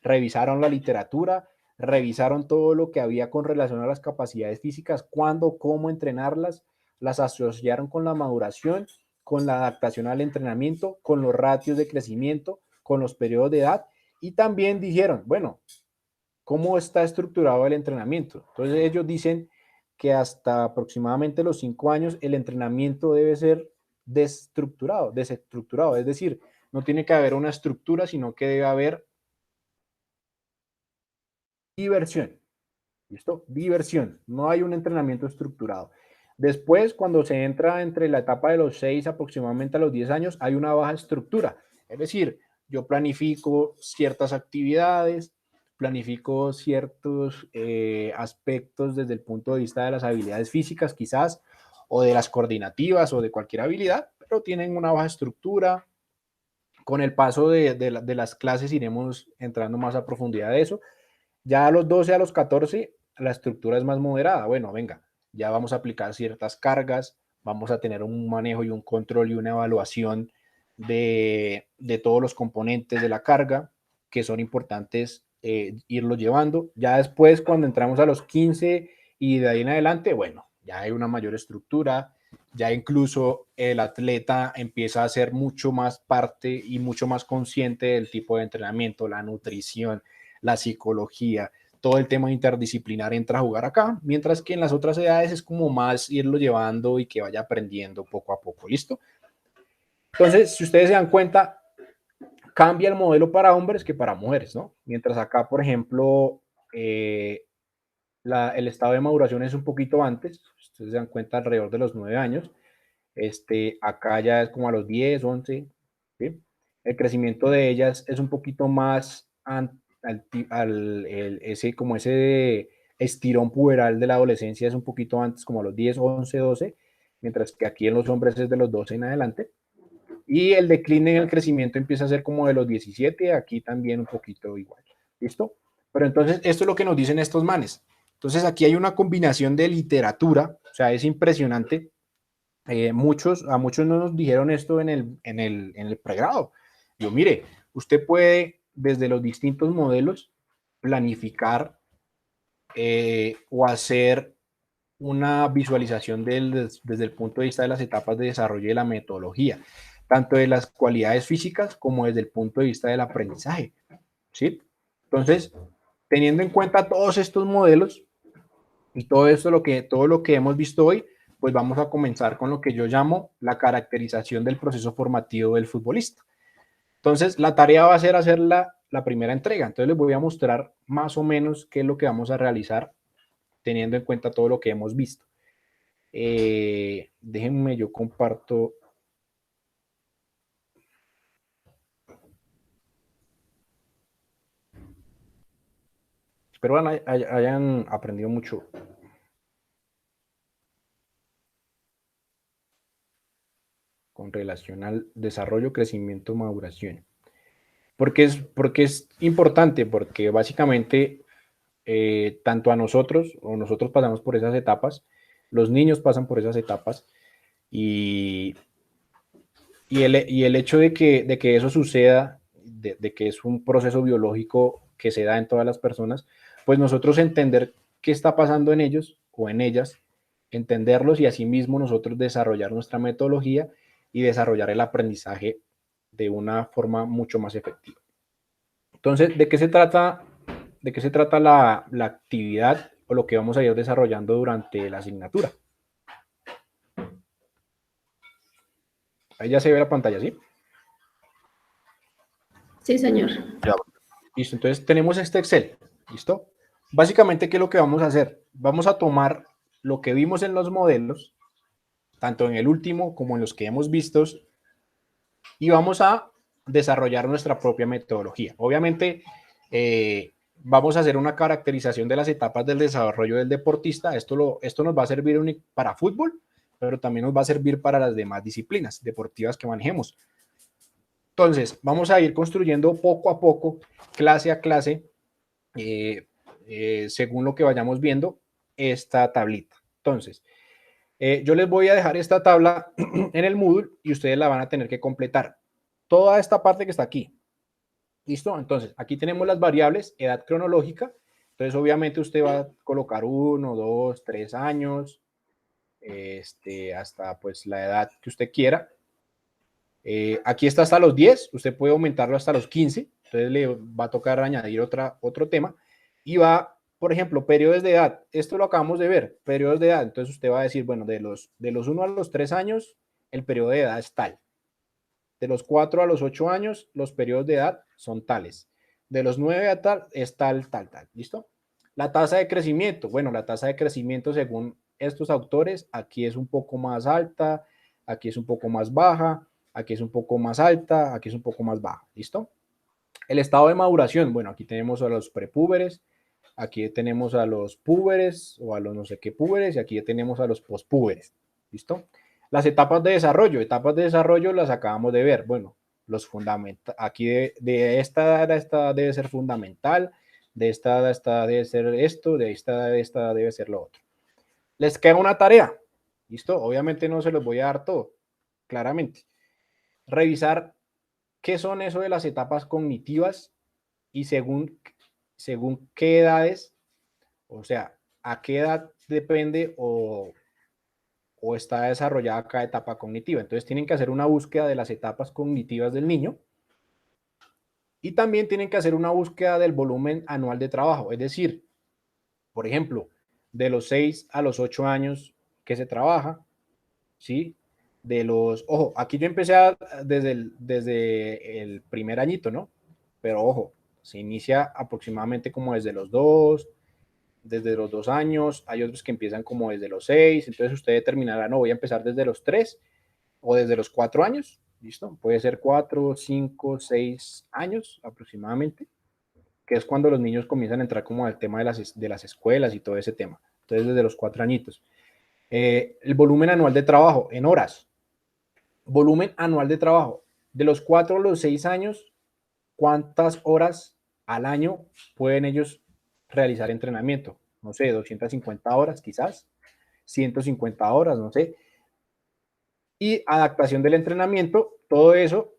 revisaron la literatura, revisaron todo lo que había con relación a las capacidades físicas, cuándo, cómo entrenarlas, las asociaron con la maduración, con la adaptación al entrenamiento, con los ratios de crecimiento, con los periodos de edad y también dijeron, bueno, ¿cómo está estructurado el entrenamiento? Entonces ellos dicen que aproximadamente los 5 años el entrenamiento debe ser desestructurado, es decir, no tiene que haber una estructura, sino que debe haber diversión. ¿Listo? Diversión. No hay un entrenamiento estructurado. Después, cuando se entra entre la etapa de los 6 aproximadamente a los 10 años, hay una baja estructura. Es decir, yo planifico ciertas actividades, planifico ciertos aspectos desde el punto de vista de las habilidades físicas quizás, o de las coordinativas o de cualquier habilidad, pero tienen una baja estructura. Con el paso de las clases iremos entrando más a profundidad de eso. Ya a los 12, a los 14, la estructura es más moderada. Bueno, venga, ya vamos a aplicar ciertas cargas, vamos a tener un manejo y un control y una evaluación de todos los componentes de la carga que son importantes irlo llevando. Ya después, cuando entramos a los 15 y de ahí en adelante, bueno, ya hay una mayor estructura, ya incluso el atleta empieza a ser mucho más parte y mucho más consciente del tipo de entrenamiento, la nutrición, la psicología, todo el tema interdisciplinar entra a jugar acá, mientras que en las otras edades es como más irlo llevando y que vaya aprendiendo poco a poco, ¿listo? Entonces, si ustedes se dan cuenta, cambia el modelo para hombres que para mujeres, ¿no? Mientras acá, por ejemplo, el estado de maduración es un poquito antes, ustedes se dan cuenta alrededor de los 9 años, acá ya es como a los 10, 11, ¿sí? El crecimiento de ellas es un poquito más como ese estirón puberal de la adolescencia es un poquito antes, como a los 10, 11, 12, mientras que aquí en los hombres es de los 12 en adelante. Y el decline en el crecimiento empieza a ser como de los 17, aquí también un poquito igual. ¿Listo? Pero entonces, esto es lo que nos dicen estos manes. Entonces, aquí hay una combinación de literatura, o sea, es impresionante. A muchos no nos dijeron esto en el pregrado. Yo, mire, usted puede, desde los distintos modelos, planificar o hacer una visualización desde el punto de vista de las etapas de desarrollo de la metodología, tanto de las cualidades físicas como desde el punto de vista del aprendizaje, ¿sí? Entonces, teniendo en cuenta todos estos modelos y todo lo que hemos visto hoy, pues vamos a comenzar con lo que yo llamo la caracterización del proceso formativo del futbolista. Entonces, la tarea va a ser hacer la primera entrega. Entonces, les voy a mostrar más o menos qué es lo que vamos a realizar teniendo en cuenta todo lo que hemos visto. Déjenme, yo comparto. Espero hayan aprendido mucho. Con relación al desarrollo, crecimiento, maduración. Porque es importante, porque básicamente tanto a nosotros, o nosotros pasamos por esas etapas, los niños pasan por esas etapas, y el hecho de que eso suceda, de que es un proceso biológico que se da en todas las personas, pues nosotros entender qué está pasando en ellos o en ellas, entenderlos y asimismo nosotros desarrollar nuestra metodología y desarrollar el aprendizaje de una forma mucho más efectiva. Entonces, ¿de qué se trata la actividad o lo que vamos a ir desarrollando durante la asignatura? Ahí ya se ve la pantalla, ¿sí? Sí, señor. Ya. Listo, entonces tenemos este Excel, ¿listo? Básicamente, ¿qué es lo que vamos a hacer? Vamos a tomar lo que vimos en los modelos, tanto en el último como en los que hemos visto, y vamos a desarrollar nuestra propia metodología. Obviamente, vamos a hacer una caracterización de las etapas del desarrollo del deportista. Esto nos va a servir para fútbol, pero también nos va a servir para las demás disciplinas deportivas que manejemos. Entonces, vamos a ir construyendo poco a poco, clase a clase, según lo que vayamos viendo, esta tablita. Entonces, yo les voy a dejar esta tabla en el Moodle y ustedes la van a tener que completar. Toda esta parte que está aquí. ¿Listo? Entonces, aquí tenemos las variables, edad cronológica. Entonces, obviamente, usted va a colocar 1, 2, 3 años, hasta pues la edad que usted quiera. Aquí está hasta los 10, usted puede aumentarlo hasta los 15, entonces le va a tocar añadir otro tema. Y va, por ejemplo, periodos de edad. Esto lo acabamos de ver, periodos de edad. Entonces usted va a decir, bueno, de los 1 a los 3 años, el periodo de edad es tal. De los 4 a los 8 años, los periodos de edad son tales. De los 9 a tal, es tal. ¿Listo? La tasa de crecimiento. Bueno, la tasa de crecimiento según estos autores, aquí es un poco más alta, aquí es un poco más baja, aquí es un poco más alta, aquí es un poco más baja. ¿Listo? El estado de maduración. Bueno, aquí tenemos a los prepúberes, aquí tenemos a los púberes o a los no sé qué púberes y aquí tenemos a los pospúberes. ¿Listo? Las etapas de desarrollo las acabamos de ver. Bueno, los fundamentos, aquí de esta edad a esta debe ser fundamental, de esta edad a esta debe ser esto, de esta edad a esta debe ser lo otro. Les queda una tarea, ¿listo? Obviamente no se los voy a dar todo, claramente. Revisar qué son eso de las etapas cognitivas y según qué edades, o sea, a qué edad depende o está desarrollada cada etapa cognitiva. Entonces tienen que hacer una búsqueda de las etapas cognitivas del niño y también tienen que hacer una búsqueda del volumen anual de trabajo. Es decir, por ejemplo, de los 6 a los 8 años que se trabaja, ¿sí? ojo, aquí yo empecé desde el primer añito, ¿no? Pero ojo, se inicia aproximadamente como desde los 2 años, hay otros que empiezan como desde los 6, entonces usted determinará, no, voy a empezar desde los 3 o desde los 4 años, ¿listo? Puede ser 4, 5, 6 años aproximadamente, que es cuando los niños comienzan a entrar como al tema de las escuelas y todo ese tema. Entonces, desde los 4 añitos. El volumen anual de trabajo en horas. Volumen anual de trabajo. De los 4 a los 6 años, ¿cuántas horas al año pueden ellos realizar entrenamiento? No sé, 250 horas quizás, 150 horas, no sé. Y adaptación del entrenamiento, todo eso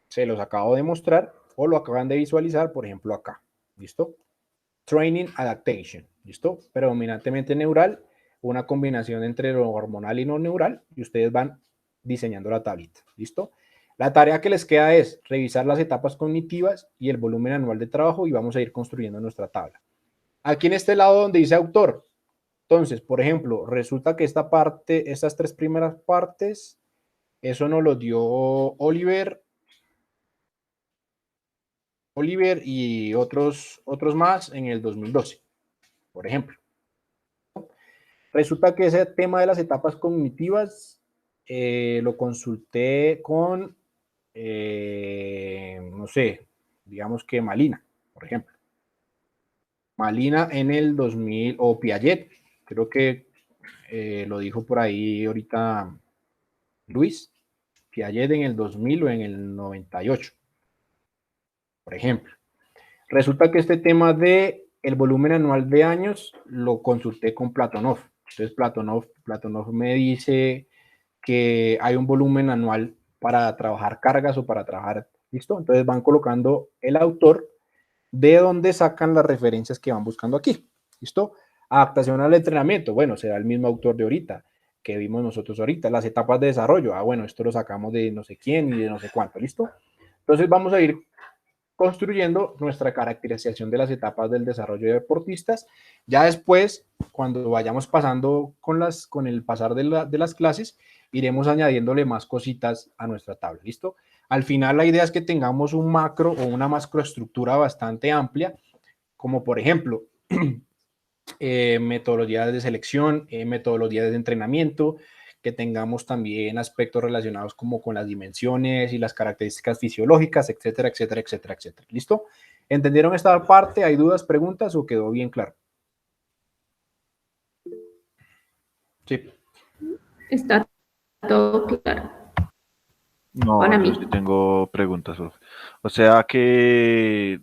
se los acabo de mostrar o lo acaban de visualizar, por ejemplo, acá. ¿Listo? Training Adaptation. ¿Listo? Predominantemente neural, una combinación entre lo hormonal y no neural, y ustedes van diseñando la tablita. ¿Listo? La tarea que les queda es revisar las etapas cognitivas y el volumen anual de trabajo y vamos a ir construyendo nuestra tabla. Aquí en este lado donde dice autor, entonces, por ejemplo, resulta que esta parte, estas 3 primeras partes, eso nos lo dio Oliver y otros más en el 2012, por ejemplo. Resulta que ese tema de las etapas cognitivas lo consulté con, no sé, digamos que Malina, por ejemplo. Malina en el 2000, o Piaget, creo que lo dijo por ahí ahorita Luis, Piaget en el 2000 o en el 98, por ejemplo. Resulta que este tema de el volumen anual de años lo consulté con Platonov. Entonces Platonov me dice que hay un volumen anual para trabajar cargas o para trabajar, ¿listo? Entonces van colocando el autor de donde sacan las referencias que van buscando aquí, ¿listo? Adaptación al entrenamiento, bueno, será el mismo autor de ahorita, que vimos nosotros ahorita. Las etapas de desarrollo, bueno, esto lo sacamos de no sé quién y de no sé cuánto, ¿listo? Entonces vamos a ir construyendo nuestra caracterización de las etapas del desarrollo de deportistas. Ya después, cuando vayamos pasando con el pasar de las clases, iremos añadiéndole más cositas a nuestra tabla, ¿listo? Al final la idea es que tengamos un macro o una macroestructura bastante amplia, como por ejemplo, metodologías de selección, metodologías de entrenamiento, que tengamos también aspectos relacionados como con las dimensiones y las características fisiológicas, etcétera, etcétera, etcétera, etcétera. ¿Listo? ¿Entendieron esta parte? ¿Hay dudas, preguntas o quedó bien claro? Sí. Está todo claro No, para yo mí. sí tengo preguntas, profe. O sea que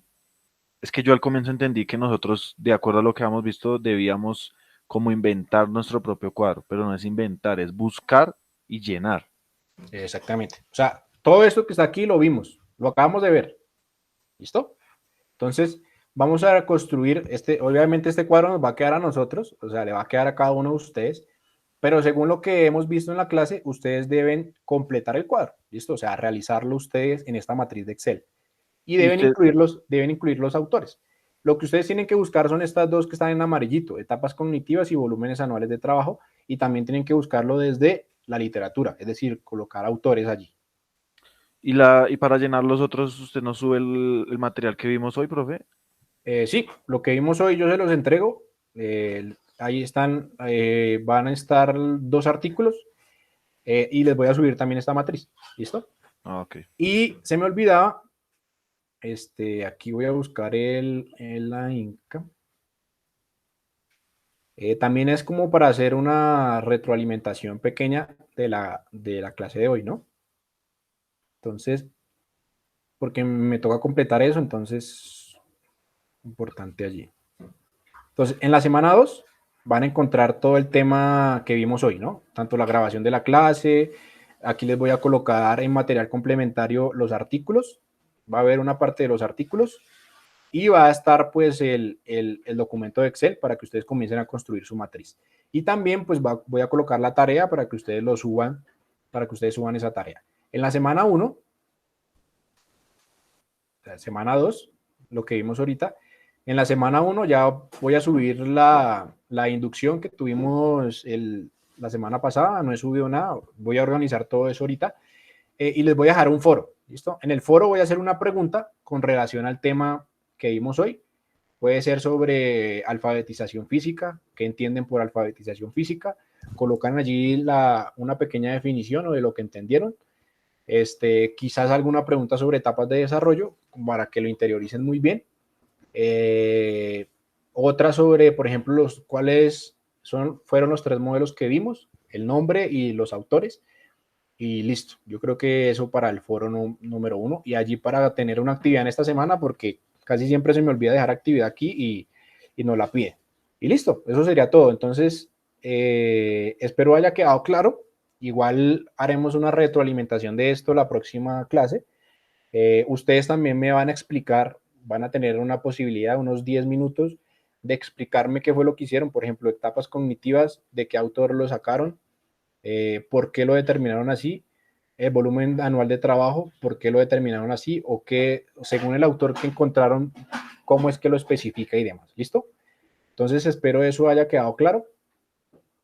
es que yo al comienzo entendí que nosotros, de acuerdo a lo que hemos visto, debíamos como inventar nuestro propio cuadro, pero no es inventar, es buscar y llenar. Exactamente. O sea, todo esto que está aquí lo vimos, lo acabamos de ver. ¿Listo? Entonces, vamos a construir obviamente este cuadro nos va a quedar a nosotros, o sea, le va a quedar a cada uno de ustedes, pero según lo que hemos visto en la clase, ustedes deben completar el cuadro, ¿listo? O sea, realizarlo ustedes en esta matriz de Excel. Y Y deben incluir los autores. Lo que ustedes tienen que buscar son estas dos que están en amarillito, etapas cognitivas y volúmenes anuales de trabajo, y también tienen que buscarlo desde la literatura, es decir, colocar autores allí. y para llenar los otros, ¿usted nos sube el material que vimos hoy, profe? Sí, lo que vimos hoy yo se los entrego. Ahí están, van a estar 2 artículos y les voy a subir también esta matriz. ¿Listo? Ah, ok. Y se me olvidaba, aquí voy a buscar la Inca. También es como para hacer una retroalimentación pequeña de la clase de hoy, ¿no? Entonces, porque me toca completar eso, entonces, importante allí. Entonces, en la semana 2 van a encontrar todo el tema que vimos hoy, ¿no? Tanto la grabación de la clase, aquí les voy a colocar en material complementario los artículos, va a haber una parte de los artículos y va a estar pues el documento de Excel para que ustedes comiencen a construir su matriz. Y también pues voy a colocar la tarea para que ustedes lo suban, para que ustedes suban esa tarea. En la semana 1, semana 2, lo que vimos ahorita, en la semana 1 ya voy a subir la inducción que tuvimos la semana pasada, no he subido nada, voy a organizar todo eso ahorita y les voy a dejar un foro, ¿listo? En el foro voy a hacer una pregunta con relación al tema que vimos hoy. Puede ser sobre alfabetización física, qué entienden por alfabetización física, colocan allí una pequeña definición o de lo que entendieron. Quizás alguna pregunta sobre etapas de desarrollo para que lo interioricen muy bien. Otra sobre, por ejemplo, cuáles fueron los 3 modelos que vimos, el nombre y los autores. Y listo, yo creo que eso para el foro número 1 y allí para tener una actividad en esta semana porque casi siempre se me olvida dejar actividad aquí y nos la piden. Y listo, eso sería todo. Entonces, espero haya quedado claro. Igual haremos una retroalimentación de esto la próxima clase. Ustedes también me van a explicar, van a tener una posibilidad, unos 10 minutos, de explicarme qué fue lo que hicieron. Por ejemplo, etapas cognitivas, de qué autor lo sacaron, por qué lo determinaron así, el volumen anual de trabajo, por qué lo determinaron así, o qué, según el autor que encontraron, cómo es que lo especifica y demás. ¿Listo? Entonces espero eso haya quedado claro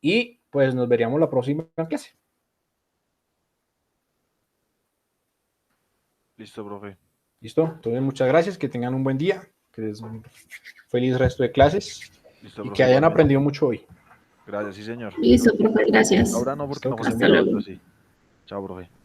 y pues nos veríamos la próxima clase. Listo, profe. ¿Listo? Entonces muchas gracias, que tengan un buen día, que les un feliz resto de clases. Listo, y profe, que hayan igualmente. aprendido mucho hoy. Gracias, sí, señor. Listo, profe, gracias. Ahora no, porque Listo, no que fue estén Hasta bien. luego. sí. Chao, profe.